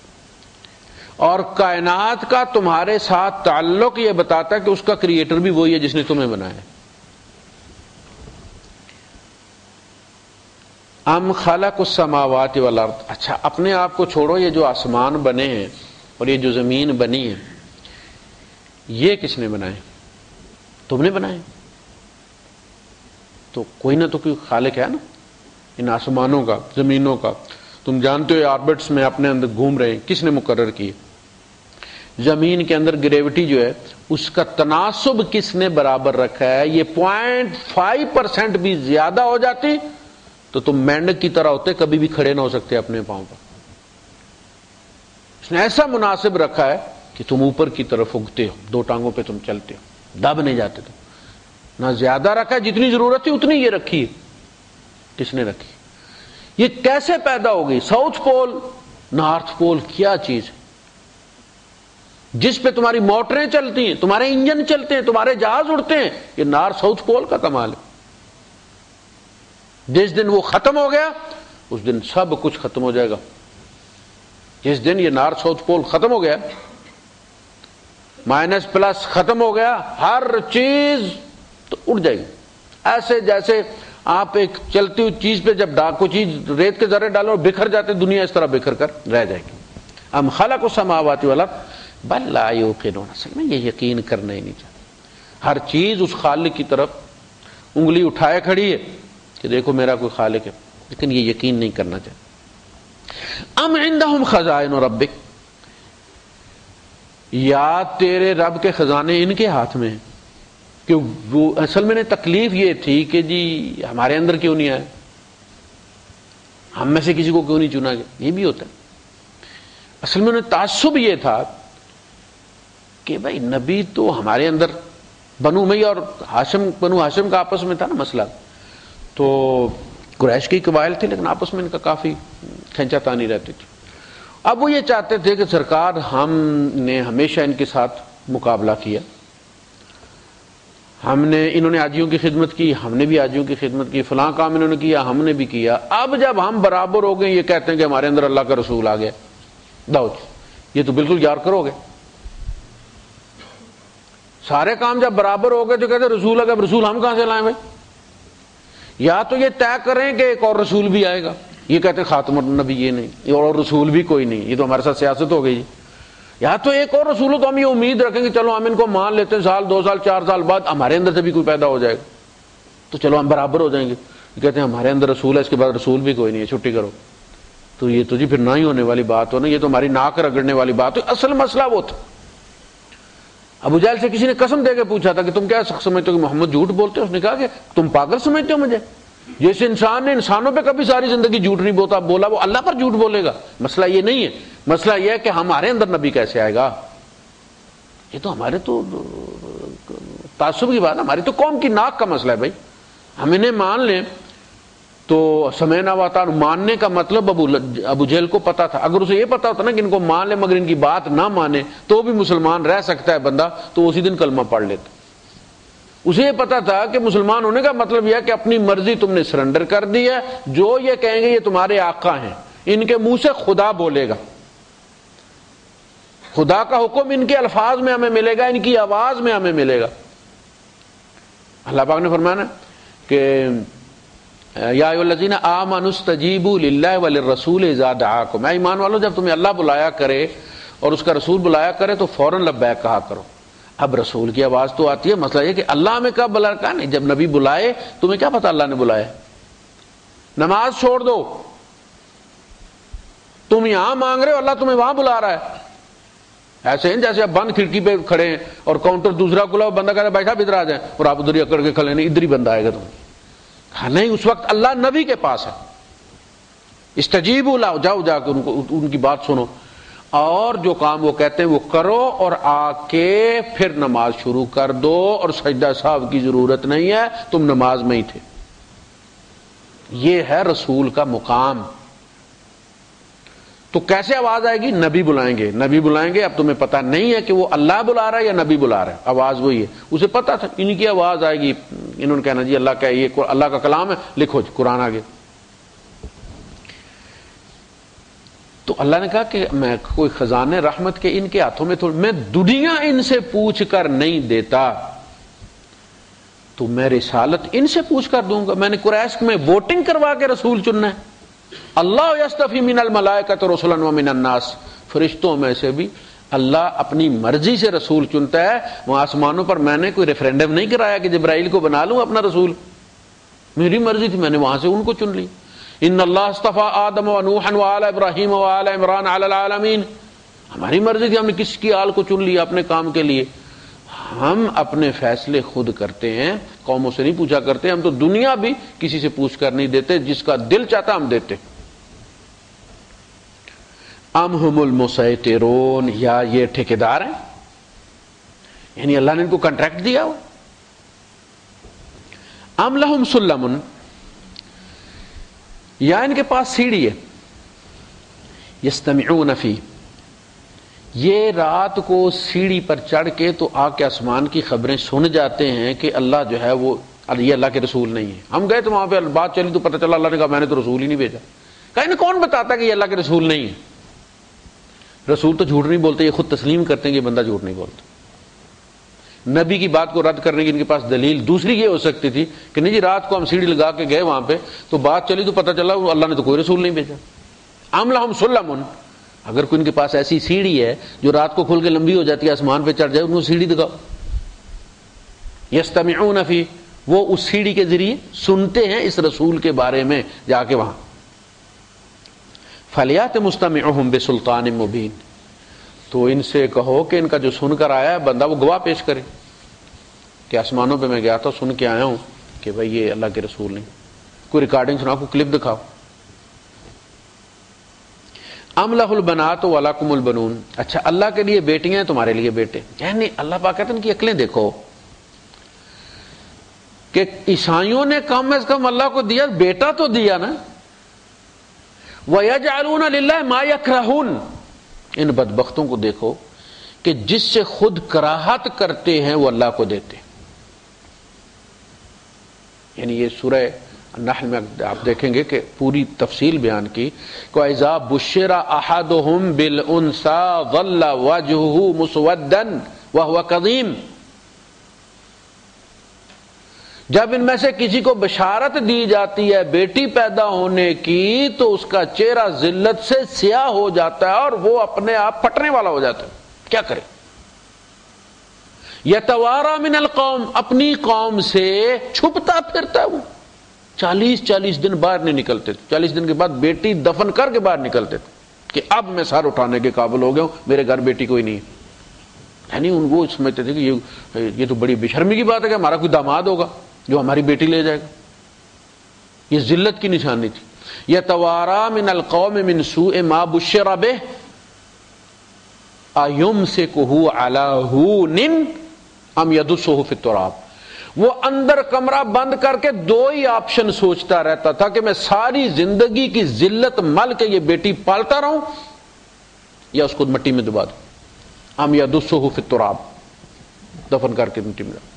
اور کائنات کا تمہارے ساتھ تعلق یہ بتاتا ہے کہ اس کا کریٹر بھی وہی ہے جس نے تمہیں بنایا۔ ام خلق السماوات والارض، اچھا اپنے آپ کو چھوڑو، یہ جو آسمان بنے ہیں اور یہ جو زمین بنی ہے یہ کس نے بنائے؟ تم نے بنائے، تو کوئی نہ تو کوئی خالق ہے نا ان آسمانوں کا، زمینوں کا۔ تم جانتے ہو آربٹس میں اپنے اندر گھوم رہے ہیں، کس نے مقرر کی؟ زمین کے اندر گریوٹی جو ہے اس کا تناسب کس نے برابر رکھا ہے؟ یہ 0.5% بھی زیادہ ہو جاتی تو تم مینڈک کی طرح ہوتے، کبھی بھی کھڑے نہ ہو سکتے اپنے پاؤں پر۔ اس نے ایسا مناسب رکھا ہے کہ تم اوپر کی طرف اگتے ہو، دو ٹانگوں پہ تم چلتے ہو، دب نہیں جاتے تم۔ نہ زیادہ رکھا ہے، جتنی ضرورت تھی اتنی یہ رکھی ہے۔ کس نے رکھی؟ یہ کیسے پیدا ہو گئی؟ ساؤتھ پول، نارتھ پول کیا چیز ہے جس پہ تمہاری موٹریں چلتی ہیں، تمہارے انجن چلتے ہیں، تمہارے جہاز اڑتے ہیں؟ یہ نارتھ ساؤتھ پول کا کمال ہے۔ جس دن وہ ختم ہو گیا اس دن سب کچھ ختم ہو جائے گا۔ جس دن یہ نارتھ ساؤتھ پول ختم ہو گیا، مائنس پلس ختم ہو گیا، ہر چیز تو اڑ جائے گی۔ ایسے جیسے آپ ایک چلتی ہوئی چیز پہ جب کوئی چیز ریت کے ذرے ڈالو اور بکھر جاتے، دنیا اس طرح بکھر کر رہ جائے گی۔ ام خلق السماوات والارض بل لا یوقنون، اصل میں یہ یقین کرنا ہی نہیں چاہتے۔ ہر چیز اس خالق کی طرف انگلی اٹھائے کھڑی ہے کہ دیکھو میرا کوئی خالق ہے، لیکن یہ یقین نہیں کرنا چاہتے۔ ام عندہم خزائن ربک، یا تیرے رب کے خزانے ان کے ہاتھ میں ہیں؟ کہ وہ اصل میں تکلیف یہ تھی کہ جی ہمارے اندر کیوں نہیں آئے، ہم میں سے کسی کو کیوں نہیں چنا گیا؟ یہ بھی ہوتا ہے۔ اصل میں انہیں تعصب یہ تھا کہ بھائی نبی تو ہمارے اندر، بنو امیہ اور بنو ہاشم کا آپس میں تھا نا مسئلہ، تو قریش کی قبائل تھے لیکن آپس میں ان کا کافی کھینچا تانی رہتی تھی۔ اب وہ یہ چاہتے تھے کہ سرکار ہم نے ہمیشہ ان کے ساتھ مقابلہ کیا، انہوں نے حاجیوں کی خدمت کی، ہم نے بھی حاجیوں کی خدمت کی، فلاں کام انہوں نے کیا، ہم نے بھی کیا، اب جب ہم برابر ہو گئے یہ کہتے ہیں کہ ہمارے اندر اللہ کا رسول آ گیا، داؤد، یہ تو بالکل یار کرو گے۔ سارے کام جب برابر ہو گئے تو کہتے ہیں رسول آ گیا، رسول ہم کہاں سے لائیں بھائی؟ یا تو یہ طے کریں کہ ایک اور رسول بھی آئے گا، یہ کہتے ہیں خاتم النبی یہ نہیں، اور رسول بھی کوئی نہیں، یہ تو ہمارے ساتھ سیاست ہو گئی جی۔ یا تو ایک اور رسول ہو تو ہم یہ امید رکھیں کہ چلو ہم ان کو مان لیتے ہیں، سال 2 سال 4 سال بعد ہمارے اندر سے بھی کوئی پیدا ہو جائے گا تو چلو ہم برابر ہو جائیں گے۔ یہ کہتے ہیں ہمارے اندر رسول ہے، اس کے بعد رسول بھی کوئی نہیں ہے، چھٹی کرو۔ تو یہ تو جی پھر نہ ہی ہونے والی بات ہو نا، یہ تو ہماری ناک رگڑنے والی بات ہو۔ اصل مسئلہ وہ تھا۔ ابو جہل سے کسی نے قسم دے کے پوچھا تھا کہ تم کیا سمجھتے ہو کہ محمد جھوٹ بولتے ہو؟ اس نے کہا کہ تم پاگل سمجھتے ہو مجھے؟ جس انسان نے انسانوں پہ کبھی ساری زندگی جھوٹ نہیں بولا وہ اللہ پر جھوٹ بولے گا؟ مسئلہ یہ نہیں ہے، مسئلہ یہ ہے کہ ہمارے اندر نبی کیسے آئے گا، یہ تو ہمارے تو تعصب کی بات، ہماری تو قوم کی ناک کا مسئلہ ہے بھائی. ہم انہیں مان لیں تو سمعنا واطعنا، ماننے کا مطلب ابو جہل کو پتا تھا. اگر اسے یہ پتا ہوتا نا کہ ان کو مان لے مگر ان کی بات نہ مانے تو بھی مسلمان رہ سکتا ہے بندہ، تو اسی دن کلمہ پڑھ لیتا. اسے یہ پتا تھا کہ مسلمان ہونے کا مطلب یہ ہے کہ اپنی مرضی تم نے سرنڈر کر دی ہے، جو یہ کہیں گے یہ تمہارے آقا ہیں، ان کے منہ سے خدا بولے گا، خدا کا حکم ان کے الفاظ میں ہمیں ملے گا، ان کی آواز میں ہمیں ملے گا. اللہ پاک نے فرمایا کہ یا ایھا الذین آمنوا استجیبوا للہ وللرسول اذا دعاکم، اے ایمان والو جب تمہیں اللہ بلایا کرے اور اس کا رسول بلایا کرے تو فوراً لبیک کہا کرو. اب رسول کی آواز تو آتی ہے، مسئلہ یہ کہ اللہ ہمیں کب بلا رہا نہیں، جب نبی بلائے تمہیں کیا پتا اللہ نے بلایا. نماز چھوڑ دو، تم یہاں مانگ رہے ہو اللہ تمہیں وہاں بلا رہا ہے. ایسے ہیں جیسے آپ بند کھڑکی پہ کھڑے ہیں اور کاؤنٹر دوسرا کھلا ہو، بندہ کہہ رہا ہے بھائی صاحب ادھر آ جائیں، اور آپ ادھر ہی اکڑ کے کھڑے نہیں، ادھر ہی بندہ آئے گا تمہیں. ہاں نہیں، اس وقت اللہ نبی کے پاس ہے. استجیبوا له، جاؤ جا کے ان کی بات سنو اور جو کام وہ کہتے ہیں وہ کرو، اور آ کے پھر نماز شروع کر دو، اور سجدہ صاحب کی ضرورت نہیں ہے، تم نماز میں ہی تھے. یہ ہے رسول کا مقام. تو کیسے آواز آئے گی؟ نبی بلائیں گے، نبی بلائیں گے. اب تمہیں پتہ نہیں ہے کہ وہ اللہ بلا رہا ہے یا نبی بلا رہا ہے، آواز وہی ہے. اسے پتہ تھا ان کی آواز آئے گی، انہوں نے کہنا جی اللہ کا یہ اللہ کا کلام ہے، لکھو جی قرآن آگے. تو اللہ نے کہا کہ میں کوئی خزانے رحمت کے ان کے ہاتھوں میں میں دنیا ان سے پوچھ کر نہیں دیتا، تو میں رسالت ان سے پوچھ کر دوں گا. میں نے قریش میں ووٹنگ کروا کے رسول چننا ہے. اللہ یستفی من الملائکۃ رسلا ومن الناس، فرشتوں میں سے بھی اللہ اپنی مرضی سے رسول چنتا ہے. وہاں آسمانوں پر میں نے کوئی ریفرینڈم نہیں کرایا کہ جبرائیل کو بنا لوں اپنا رسول، میری مرضی تھی، میں نے وہاں سے ان کو چن لی. ان اللہ اصطفى آدم ونوحا وآل ابراہیم وآل عمران علی العالمین، ہماری مرضی تھی، ہم نے کس کی آل کو چن لیا اپنے کام کے لیے. ہم اپنے فیصلے خود کرتے ہیں، قوموں سے نہیں پوچھا کرتے. ہم تو دنیا بھی کسی سے پوچھ کر نہیں دیتے، جس کا دل چاہتا ہم دیتے. ام ہم المسیطرون، یا یہ ٹھیکیدار ہیں، یعنی اللہ نے ان کو کنٹریکٹ دیا ہو. ام لہم سلم، یا ان کے پاس سیڑھی ہے، یستمعون فی، یہ رات کو سیڑھی پر چڑھ کے تو آ کے آسمان کی خبریں سن جاتے ہیں کہ اللہ جو ہے وہ یہ اللہ کے رسول نہیں ہے. ہم گئے تو وہاں پہ بات چلی تو پتہ چلا اللہ نے کہا میں نے تو رسول ہی نہیں بھیجا. کہیں کون بتاتا کہ یہ اللہ کے رسول نہیں ہے؟ رسول تو جھوٹ نہیں بولتے، یہ خود تسلیم کرتے ہیں کہ یہ بندہ جھوٹ نہیں بولتا. نبی کی بات کو رد کرنے کی ان کے پاس دلیل دوسری یہ ہو سکتی تھی کہ نہیں جی رات کو ہم سیڑھی لگا کے گئے وہاں پہ تو بات چلی تو پتہ چلا اللہ نے تو کوئی رسول نہیں بھیجا. ام لہم سلم، اگر کوئی ان کے پاس ایسی سیڑھی ہے جو رات کو کھل کے لمبی ہو جاتی ہے آسمان پہ چڑھ جائے، ان کو سیڑھی دکھاؤ. یستمعون فی، وہ اس سیڑھی کے ذریعے سنتے ہیں اس رسول کے بارے میں جا کے وہاں. فلیات مستمعهم بسلطان مبین، تو ان سے کہو کہ ان کا جو سن کر آیا ہے بندہ وہ گواہ پیش کرے کہ آسمانوں پہ میں گیا تھا، سن کے آیا ہوں کہ بھائی یہ اللہ کے رسول نہیں. کوئی ریکارڈنگ سنا، کوئی کلپ دکھاؤ. ام لہ البنات ولکم البنون، اچھا اللہ کے لیے بیٹیاں ہیں تمہارے لیے بیٹے. یعنی اللہ پاک کہتے ہیں ان کی عقلیں دیکھو کہ عیسائیوں نے کم از کم اللہ کو دیا بیٹا تو دیا نا. وَيَجْعَلُونَ لِلَّهِ مَا يَكْرَهُونَ، ان بدبختوں کو دیکھو کہ جس سے خود کراہت کرتے ہیں وہ اللہ کو دیتے. یعنی یہ سورہ النحل میں آپ دیکھیں گے کہ پوری تفصیل بیان کی کہ اذا بشر احدهم بالانثى ظل وجهه مسودا وهو كظيم، جب ان میں سے کسی کو بشارت دی جاتی ہے بیٹی پیدا ہونے کی تو اس کا چہرہ ذلت سے سیاہ ہو جاتا ہے اور وہ اپنے آپ پھٹنے والا ہو جاتا ہے. کیا کرے؟ یتوارا من القوم، اپنی قوم سے چھپتا پھرتا ہے. وہ 40 دن باہر نہیں نکلتے تھے. 40 دن کے بعد بیٹی دفن کر کے باہر نکلتے تھے کہ اب میں سر اٹھانے کے قابل ہو گیا ہوں، میرے گھر بیٹی کوئی نہیں ہے. یعنی ان وہ سمجھتے تھے کہ یہ تو بڑی بشرمی کی بات ہے کہ ہمارا کوئی داماد ہوگا جو ہماری بیٹی لے جائے گا. یہ ذلت کی نشانی تھی. یتوارا من القوم من سوء ما بشر بہ، اَيُمْسِكُهُ عَلَى هُونٍ أَمْ يَدُسُّهُ فِي التُّرَابِ، وہ اندر کمرہ بند کر کے دو ہی آپشن سوچتا رہتا تھا کہ میں ساری زندگی کی ذلت مل کے یہ بیٹی پالتا رہوں یا اس کو مٹی میں دبا دوں، أَمْ يَدُسُّهُ فِي التُّرَابِ، دفن کر کے مٹی میں ڈال۔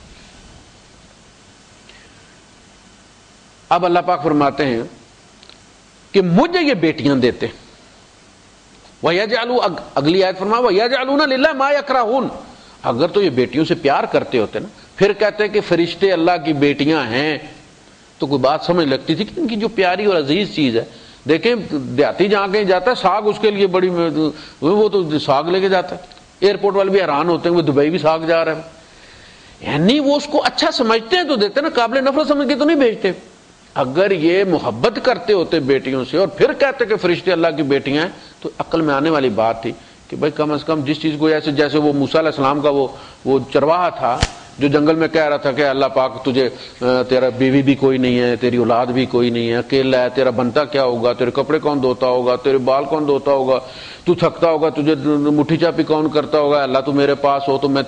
اب اللہ پاک فرماتے ہیں کہ مجھے یہ بیٹیاں دیتے، وَيَجْعَلُوا، اگلی آیت فرمایا وَيَجْعَلُونَ لِلَّهِ مَا يَكْرَهُونَ، اگر تو یہ بیٹیوں سے پیار کرتے ہوتے نا، پھر کہتے کہ فرشتے اللہ کی بیٹیاں ہیں، تو کوئی بات سمجھ لگتی تھی کہ ان کی جو پیاری اور عزیز چیز ہے، دیکھیں دیہاتی جہاں کہیں جاتا ہے ساگ اس کے لیے بڑی، وہ تو ساگ لے کے جاتا ہے، ایئرپورٹ والے بھی حیران ہوتے ہیں وہ دبئی بھی ساگ جا رہا ہے، یعنی وہ اس کو اچھا سمجھتے ہیں تو دیتے نا، قابل نفرت سمجھ کے تو نہیں بھیجتے۔ اگر یہ محبت کرتے ہوتے بیٹیوں سے اور پھر کہتے کہ فرشتے اللہ کی بیٹیاں ہیں، تو عقل میں آنے والی بات تھی کہ بھائی کم از کم جس چیز کو جیسے وہ موسیٰ علیہ السلام کا وہ چرواہا تھا جو جنگل میں کہہ رہا تھا کہ اللہ پاک تجھے تیرا بیوی بھی کوئی نہیں ہے، تیری اولاد بھی کوئی نہیں ہے، اکیلا ہے، تیرا بنتا کیا ہوگا، تیرے کپڑے کون دھوتا ہوگا، تیرے بال کون دھوتا ہوگا، تو تھکتا ہوگا، تجھے مٹھی چاپی کون کرتا ہوگا، اللہ تو میرے پاس ہو تو میں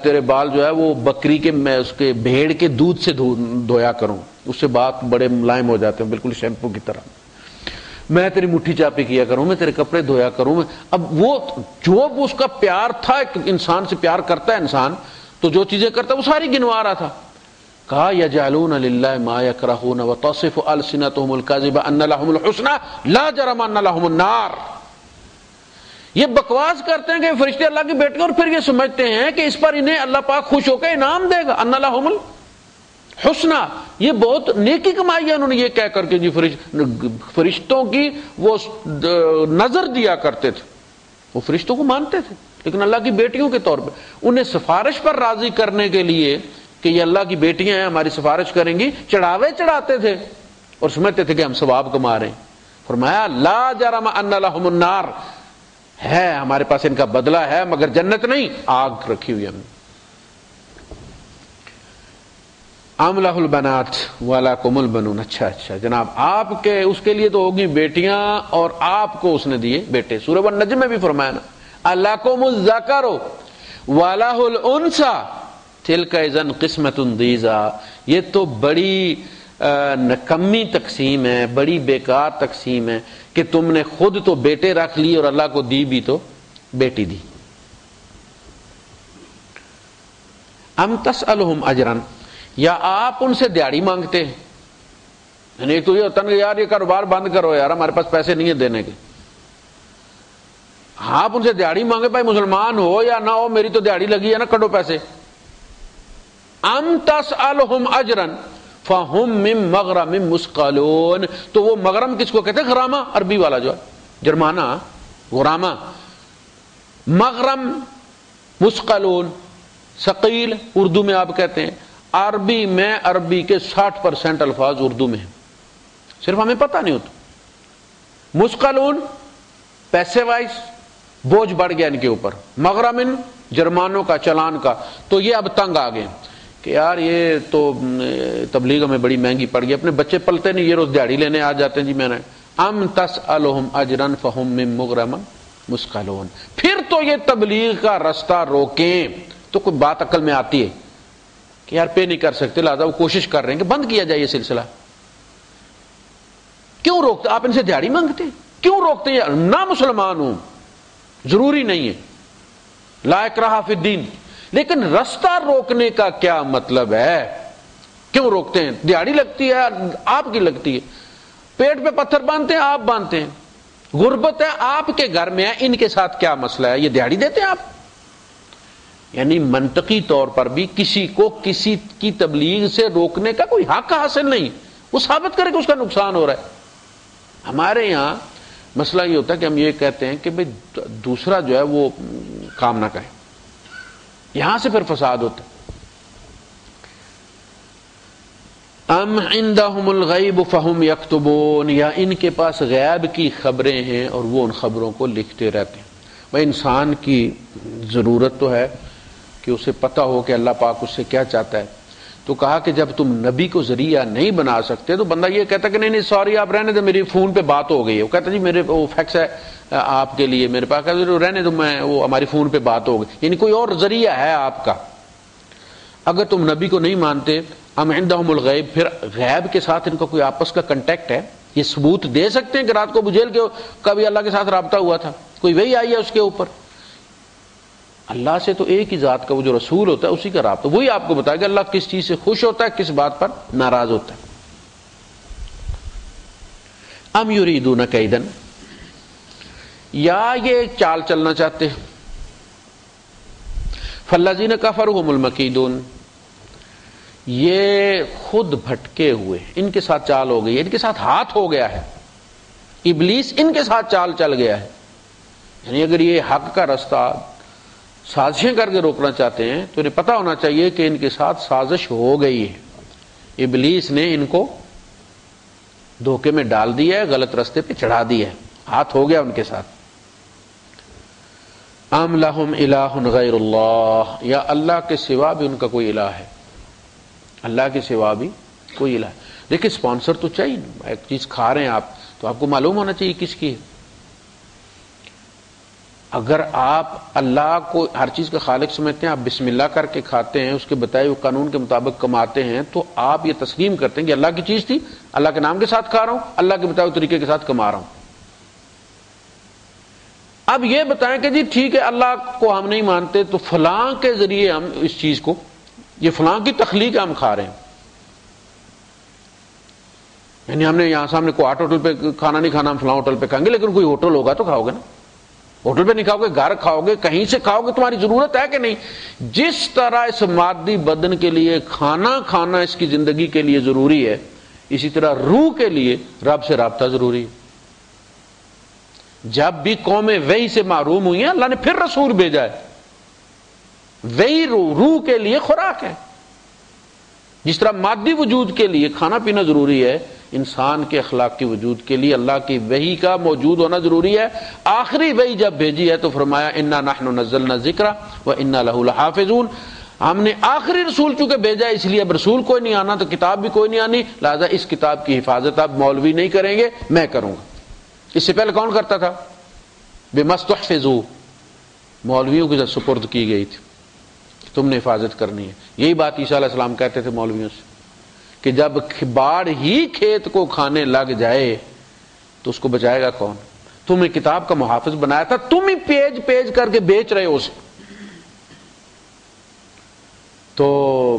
تیرے بال جو ہے وہ بکری کے، میں اس کے بھیڑ کے دودھ سے دھویا کروں، اس سے بات بڑے ملائم ہو جاتے ہیں بالکل شیمپو کی طرح، میں تیری مٹھی چاپی کیا کروں، میں تیرے کپڑے دھویا کروں۔ اب وہ جو اس کا پیار تھا، ایک انسان سے پیار کرتا ہے انسان تو جو چیزیں کرتا ہے وہ ساری گنوا رہا تھا۔ کہا یجعلون للہ ما یکرہون وتصف السنتهم الکذب ان لهم الحسنى لا جرم ان لهم النار، یہ بکواس کرتے ہیں کہ فرشتے اللہ کی بیٹے اور پھر یہ سمجھتے ہیں کہ اس پر انہیں اللہ پاک خوش ہو کے انعام دے گا، ان لهم الحسنى، یہ بہت نیکی کمائی ہے انہوں نے یہ کہہ کر کے جی فرشتوں کی وہ نظر دیا کرتے تھے، وہ فرشتوں کو مانتے تھے لیکن اللہ کی بیٹیوں کے طور پہ انہیں سفارش پر راضی کرنے کے لیے کہ یہ اللہ کی بیٹیاں ہیں ہماری سفارش کریں گی، چڑھاوے چڑھاتے تھے اور سمجھتے تھے کہ ہم ثواب کما رہے ہیں۔ فرمایا لا جرم ان لهم النار، ہے ہمارے پاس ان کا بدلہ ہے مگر جنت نہیں، آگ رکھی ہوئی ہم نے۔ ام لہ البنات ولکم البنون، اچھا جناب آپ کے اس کے لیے تو ہوگی بیٹیاں اور آپ کو اس نے دیے بیٹے۔ سورہ النجم میں بھی فرمایا نا الکم الذکر ولہ الانثی تلک اذا قسمۃ ضیزی، یہ تو بڑی نکمی تقسیم ہے، بڑی بیکار تقسیم ہے کہ تم نے خود تو بیٹے رکھ لیے اور اللہ کو دی بھی تو بیٹی دی۔ ام تسألہم اجرا، یا آپ ان سے دیہڑی مانگتے ہیں، یعنی ایک تو یہ ہوتا ہے کہ یار یہ کاروبار بند کرو یار ہمارے پاس پیسے نہیں ہیں دینے کے، آپ ان سے دیہڑی مانگے بھائی مسلمان ہو یا نہ ہو میری تو دیہڑی لگی ہے نا کٹو پیسے۔ ام تسألہم اجرا فہم من مغرم مثقلون، تو وہ مغرم کس کو کہتے ہیں؟ غرامہ، عربی والا جو ہے جرمانہ، غرامہ، مغرم، مثقلون، ثقیل اردو میں آپ کہتے ہیں، عربی میں عربی کے 60% الفاظ اردو میں ہیں، صرف ہمیں پتہ نہیں ہوتا۔ مثقلون پیسے وائز بوجھ بڑھ گیا ان کے اوپر، مغرمن جرمانوں کا، چلان کا، تو یہ اب تنگ آ گئے کہ یار یہ تو تبلیغ ہمیں بڑی مہنگی پڑ گئی، اپنے بچے پلتے نہیں، یہ روز دیہڑی لینے آ جاتے ہیں جی میں نے۔ ام تسألہم اجرا فہم من مغرم مثقلون، پھر تو یہ تبلیغ کا رستہ روکیں تو کوئی بات عقل میں آتی ہے کہ یار پے نہیں کر سکتے، لہذا وہ کوشش کر رہے ہیں کہ بند کیا جائے یہ سلسلہ۔ کیوں روکتے؟ آپ ان سے دیہڑی مانگتے ہیں، کیوں روکتے ہیں؟ نہ مسلمان ہوں ضروری نہیں ہے، لا اکراہ فی الدین، لیکن رستہ روکنے کا کیا مطلب ہے؟ کیوں روکتے ہیں؟ دیہڑی لگتی ہے آپ کی لگتی ہے، پیٹ پہ پتھر باندھتے ہیں آپ باندھتے ہیں، غربت ہے آپ کے گھر میں ہے، ان کے ساتھ کیا مسئلہ ہے؟ یہ دیہڑی دیتے ہیں آپ؟ یعنی منطقی طور پر بھی کسی کو کسی کی تبلیغ سے روکنے کا کوئی حق حاصل نہیں، وہ ثابت کرے کہ اس کا نقصان ہو رہا ہے۔ ہمارے یہاں مسئلہ یہ ہوتا ہے کہ ہم یہ کہتے ہیں کہ بھئی دوسرا جو ہے وہ کام نہ کرے، یہاں سے پھر فساد ہوتا ہے۔ ام عندہم الغیب فہم یکتبون، یا ان کے پاس غیب کی خبریں ہیں اور وہ ان خبروں کو لکھتے رہتے ہیں۔ بھئی انسان کی ضرورت تو ہے کہ اسے پتہ ہو کہ اللہ پاک اس سے کیا چاہتا ہے، تو کہا کہ جب تم نبی کو ذریعہ نہیں بنا سکتے تو بندہ یہ کہتا کہ نہیں سوری آپ رہنے دو، میری فون پہ بات ہو گئی ہے، وہ کہتا جی میرے وہ فیکس ہے آپ کے لیے میرے پاس، رہنے دو میں وہ ہماری فون پہ بات ہو گئی، یعنی کوئی اور ذریعہ ہے آپ کا۔ اگر تم نبی کو نہیں مانتے، ام عندہم الغیب، پھر غیب کے ساتھ ان کا کوئی آپس کا کنٹیکٹ ہے، یہ ثبوت دے سکتے ہیں کہ رات کو بجیل کے کبھی اللہ کے ساتھ رابطہ ہوا تھا، کوئی وحی آئی ہے اس کے اوپر؟ اللہ سے تو ایک ہی ذات کا وہ جو رسول ہوتا ہے اسی کا رابطہ، وہی آپ کو بتائے گا اللہ کس چیز سے خوش ہوتا ہے، کس بات پر ناراض ہوتا ہے۔ ام یریدون کیدن، یا یہ چال چلنا چاہتے ہیں، فالذین کفروا هم المکیدون، یہ خود بھٹکے ہوئے، ان کے ساتھ چال ہو گئی، ان کے ساتھ ہاتھ ہو گیا ہے، ابلیس ان کے ساتھ چال چل گیا ہے، یعنی اگر یہ حق کا رستہ سازشیں کر کے روکنا چاہتے ہیں تو انہیں پتہ ہونا چاہیے کہ ان کے ساتھ سازش ہو گئی ہے، ابلیس نے ان کو دھوکے میں ڈال دیا ہے، غلط رستے پہ چڑھا دیا ہے، ہاتھ ہو گیا ان کے ساتھ۔ ام لہم الہ غیر اللہ، یا اللہ کے سوا بھی ان کا کوئی الہ ہے، اللہ کے سوا بھی کوئی الہ ہے۔ دیکھیں اسپانسر تو چاہیے، ایک چیز کھا رہے ہیں آپ تو آپ کو معلوم ہونا چاہیے کس کی ہے۔ اگر آپ اللہ کو ہر چیز کا خالق سمجھتے ہیں، آپ بسم اللہ کر کے کھاتے ہیں، اس کے بتائے ہوئے قانون کے مطابق کماتے ہیں، تو آپ یہ تسلیم کرتے ہیں کہ اللہ کی چیز تھی، اللہ کے نام کے ساتھ کھا رہا ہوں، اللہ کے بتائے ہوئے طریقے کے ساتھ کما رہا ہوں۔ اب یہ بتائیں کہ جی ٹھیک ہے اللہ کو ہم نہیں مانتے تو فلاں کے ذریعے ہم اس چیز کو، یہ فلاں کی تخلیق ہم کھا رہے ہیں، یعنی ہم نے یہاں سامنے کو آٹ ہوٹل پہ کھانا نہیں کھانا، ہم فلاں ہوٹل پہ کھائیں گے، لیکن کوئی ہوٹل ہوگا تو کھاؤ گے نا، ہوٹل پہ نہیں کھاؤ گے، گھر کھاؤ گے، کہیں سے کھاؤ گے، تمہاری ضرورت ہے کہ نہیں؟ جس طرح اس مادی بدن کے لیے کھانا کھانا اس کی زندگی کے لیے ضروری ہے، اسی طرح روح کے لیے رب سے رابطہ ضروری ہے۔ جب بھی قومیں وحی سے محروم ہوئی ہیں، اللہ نے پھر رسول بھیجا ہے، وحی روح کے لیے خوراک ہے۔ جس طرح مادی وجود کے لیے کھانا پینا ضروری ہے، انسان کے اخلاق کے وجود کے لیے اللہ کی وحی کا موجود ہونا ضروری ہے۔ آخری وحی جب بھیجی ہے تو فرمایا انا نحن نزلنا الذکر وانا لہ لحافظون، ہم نے آخری رسول چونکہ بھیجا ہے اس لیے اب رسول کوئی نہیں آنا تو کتاب بھی کوئی نہیں آنی، لہذا اس کتاب کی حفاظت اب مولوی نہیں کریں گے، میں کروں گا۔ اس سے پہلے کون کرتا تھا؟ بمستحفظوا، مولویوں کی سپرد کی گئی تھی، تم نے حفاظت کرنی ہے۔ یہی بات عیسیٰ علیہ السلام کہتے تھے مولویوں سے کہ جب باڑ ہی کھیت کو کھانے لگ جائے تو اس کو بچائے گا کون؟ تمہیں کتاب کا محافظ بنایا تھا، تم ہی پیج پیج کر کے بیچ رہے ہو اسے، تو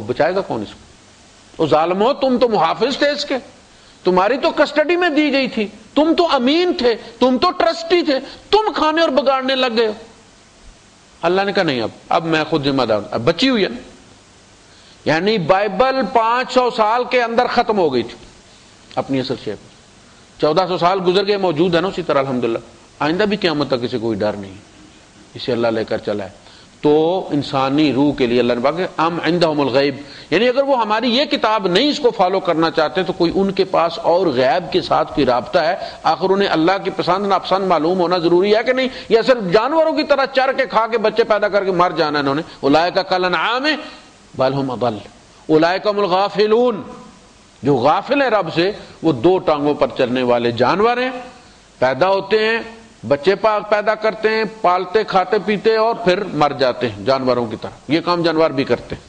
بچائے گا کون اس کو؟ او ظالمو، تم تو محافظ تھے اس کے، تمہاری تو کسٹڈی میں دی گئی تھی، تم تو امین تھے، تم تو ٹرسٹی تھے، تم کھانے اور بگاڑنے لگ گئے ہو۔ اللہ نے کہا نہیں، اب میں خود ذمہ دار ہوں، اب بچی ہوئی ہے نا، یعنی بائبل 500 سال کے اندر ختم ہو گئی تھی اپنی اصل شیپ، 1400 سال گزر گئے، موجود ہے نا اسی طرح الحمدللہ، آئندہ بھی قیامت تک اسے کوئی ڈر نہیں، اسے اللہ لے کر چلا ہے۔ تو انسانی روح کے لیے اللہ نے کہا کہ ام عندہم الغیب، یعنی اگر وہ ہماری یہ کتاب نہیں اس کو فالو کرنا چاہتے تو کوئی ان کے پاس اور غیب کے ساتھ کوئی رابطہ ہے؟ آخر انہیں اللہ کی پسند ناپسند معلوم ہونا ضروری ہے کہ نہیں؟ یا صرف جانوروں کی طرح چر کے کھا کے بچے پیدا کر کے مر جانا انہوں نے؟ اولئک کالانعام بل هم اضل اولئک هم الغافلون، جو غافل ہیں رب سے وہ دو ٹانگوں پر چلنے والے جانور ہیں، پیدا ہوتے ہیں، بچے پیدا کرتے ہیں، پالتے کھاتے پیتے اور پھر مر جاتے ہیں جانوروں کی طرح، یہ کام جانور بھی کرتے ہیں۔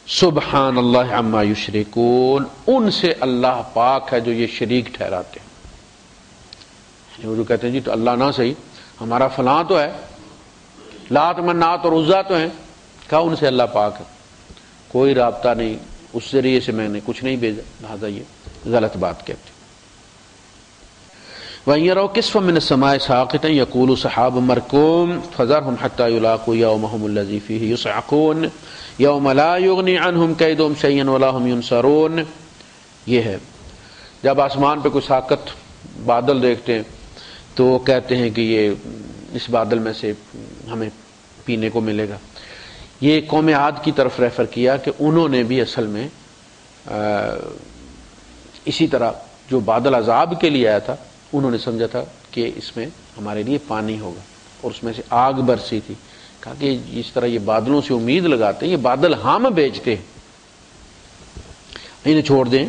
سبحان اللہ عما یشرکون، ان سے اللہ پاک ہے جو یہ شریک ٹھہراتے ہیں۔ وہ جو کہتے ہیں جی تو اللہ نہ صحیح، ہمارا فلاں تو ہے، لات منات اور عزا تو ہیں، کہا ان سے اللہ پاک ہے، کوئی رابطہ نہیں، اس ذریعے سے میں نے کچھ نہیں بھیجا، لہذا یہ غلط بات کہتے ہیں۔ وَإِن يَرَوْا كِسْفًا مِّنَ السَّمَاءِ سَاقِطًا يَقُولُوا سَحَابٌ مَّرْكُومٌ فَذَرْهُمْ حَتَّىٰ يُلَاقُوا يَوْمَهُمُ الَّذِي فِيهِ يُصْعَقُونَ يَوْمَ لَا يُغْنِي عَنْهُمْ كَيْدُهُمْ شَيْئًا وَلَا هُمْ يُنصَرُونَ۔ یہ ہے جب آسمان پہ کوئی ساقط بادل دیکھتے ہیں تو وہ کہتے ہیں کہ یہ اس بادل میں سے ہمیں پینے کو ملے گا۔ یہ قوم عاد کی طرف ریفر کیا کہ انہوں نے بھی اصل میں اسی طرح جو بادل عذاب کے لیے آیا تھا انہوں نے سمجھا تھا کہ اس میں ہمارے لیے پانی ہوگا، اور اس میں سے آگ برسی تھی، کہا کہ اس طرح یہ بادلوں سے امید لگاتے ہیں، یہ بادل ہم بیچتے ہیں، انہیں چھوڑ دیں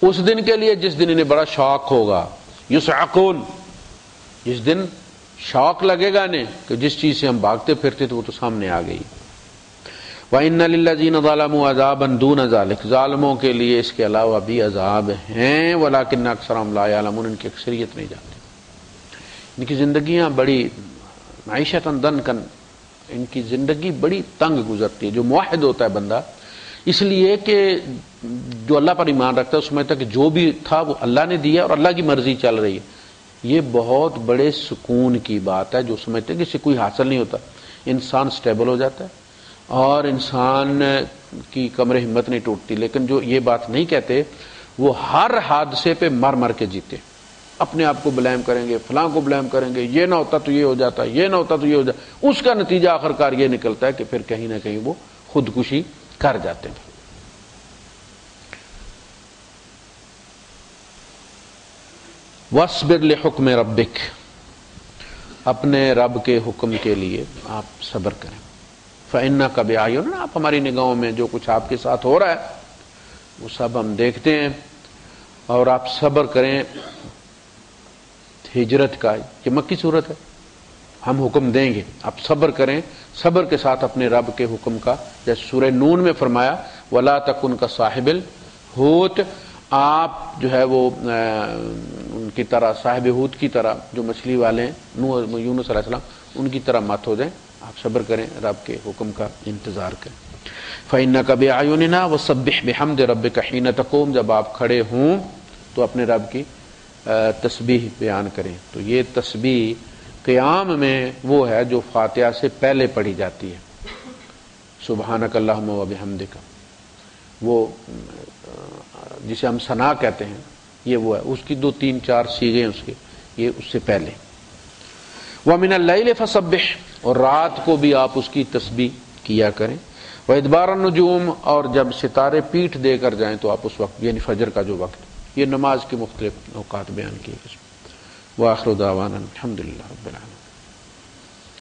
اس دن کے لیے جس دن انہیں بڑا شوق ہوگا، یصعقون، جس دن شوق لگے گا انہیں کہ جس چیز سے ہم بھاگتے پھرتے تھے وہ تو سامنے آ گئی۔ وَإِنَّ لِلَّذِينَ ظَلَمُوا عَذَابًا دُونَ ذَلِكَ، ظالموں کے لیے اس کے علاوہ بھی عذاب ہیں، وَلَكِنَّ أَكْثَرَهُمْ لَا يَعْلَمُونَ، ان کی اکثریت نہیں جانتے، ان کی زندگیاں بڑی معیشت ضنکا، ان کی زندگی بڑی تنگ گزرتی ہے۔ جو موحد ہوتا ہے بندہ، اس لیے کہ جو اللہ پر ایمان رکھتا ہے اس سمجھتا ہے کہ جو بھی تھا وہ اللہ نے دیا اور اللہ کی مرضی چل رہی ہے۔ یہ بہت بڑے سکون کی بات ہے، جو سمجھتے ہیں کہ اس سے کوئی حاصل نہیں ہوتا، انسان سٹیبل ہو جاتا ہے اور انسان کی کمر ہمت نہیں ٹوٹتی۔ لیکن جو یہ بات نہیں کہتے وہ ہر حادثے پہ مر مر کے جیتے، اپنے آپ کو بلیم کریں گے، فلاں کو بلیم کریں گے، یہ نہ ہوتا تو یہ ہو جاتا، یہ نہ ہوتا تو یہ ہو جاتا، اس کا نتیجہ آخر کار یہ نکلتا ہے کہ پھر کہیں نہ کہیں وہ خودکشی کر جاتے ہیں۔ وَاصْبِرْ لِحُکْمِ رَبِّکَ، اپنے رب کے حکم کے لیے آپ صبر کریں۔ فَإِنَّكَ بِأَعْيُنِنَا، آپ ہماری نگاہوں میں جو کچھ آپ کے ساتھ ہو رہا ہے وہ سب ہم دیکھتے ہیں، اور آپ صبر کریں۔ ہجرت کا یہ مکی صورت ہے، ہم حکم دیں گے، آپ صبر کریں، صبر کے ساتھ اپنے رب کے حکم کا، جیسے سورہ نون میں فرمایا وَلَا تَكُنْ كَصَاحِبِ الْحُوتِ، آپ جو ہے وہ ان کی طرح، صاحب حوت کی طرح جو مچھلی والے ہیں، یونس علیہ السلام، ان کی طرح مت ہو جائیں، آپ صبر کریں، رب کے حکم کا انتظار کریں۔ فَإِنَّكَ بِأَعْيُنِنَا وَسَبِّحْ بِحَمْدِ رَبِّكَ حِينَ تَقُومُ، جب آپ کھڑے ہوں تو اپنے رب کی تسبیح بیان کریں۔ تو یہ تسبیح قیام میں وہ ہے جو فاتحہ سے پہلے پڑھی جاتی ہے، سبحانک اللہم و بحمدک، وہ جسے ہم ثنا کہتے ہیں، یہ وہ ہے، اس کی 2 3 4 صیغے ہیں اس کے، یہ اس سے پہلے۔ وَمِنَ اللَّيْلِ فَسَبِّحْ، اور رات کو بھی آپ اس کی تسبیح کیا کریں۔ وَإِدْبَارَ النُّجُومِ، اور جب ستارے پیٹھ دے کر جائیں تو آپ اس وقت، یعنی فجر کا جو وقت، یہ نماز کے مختلف اوقات بیان کیے گئے۔ وآخر دعوانا الحمدللہ رب العالمین۔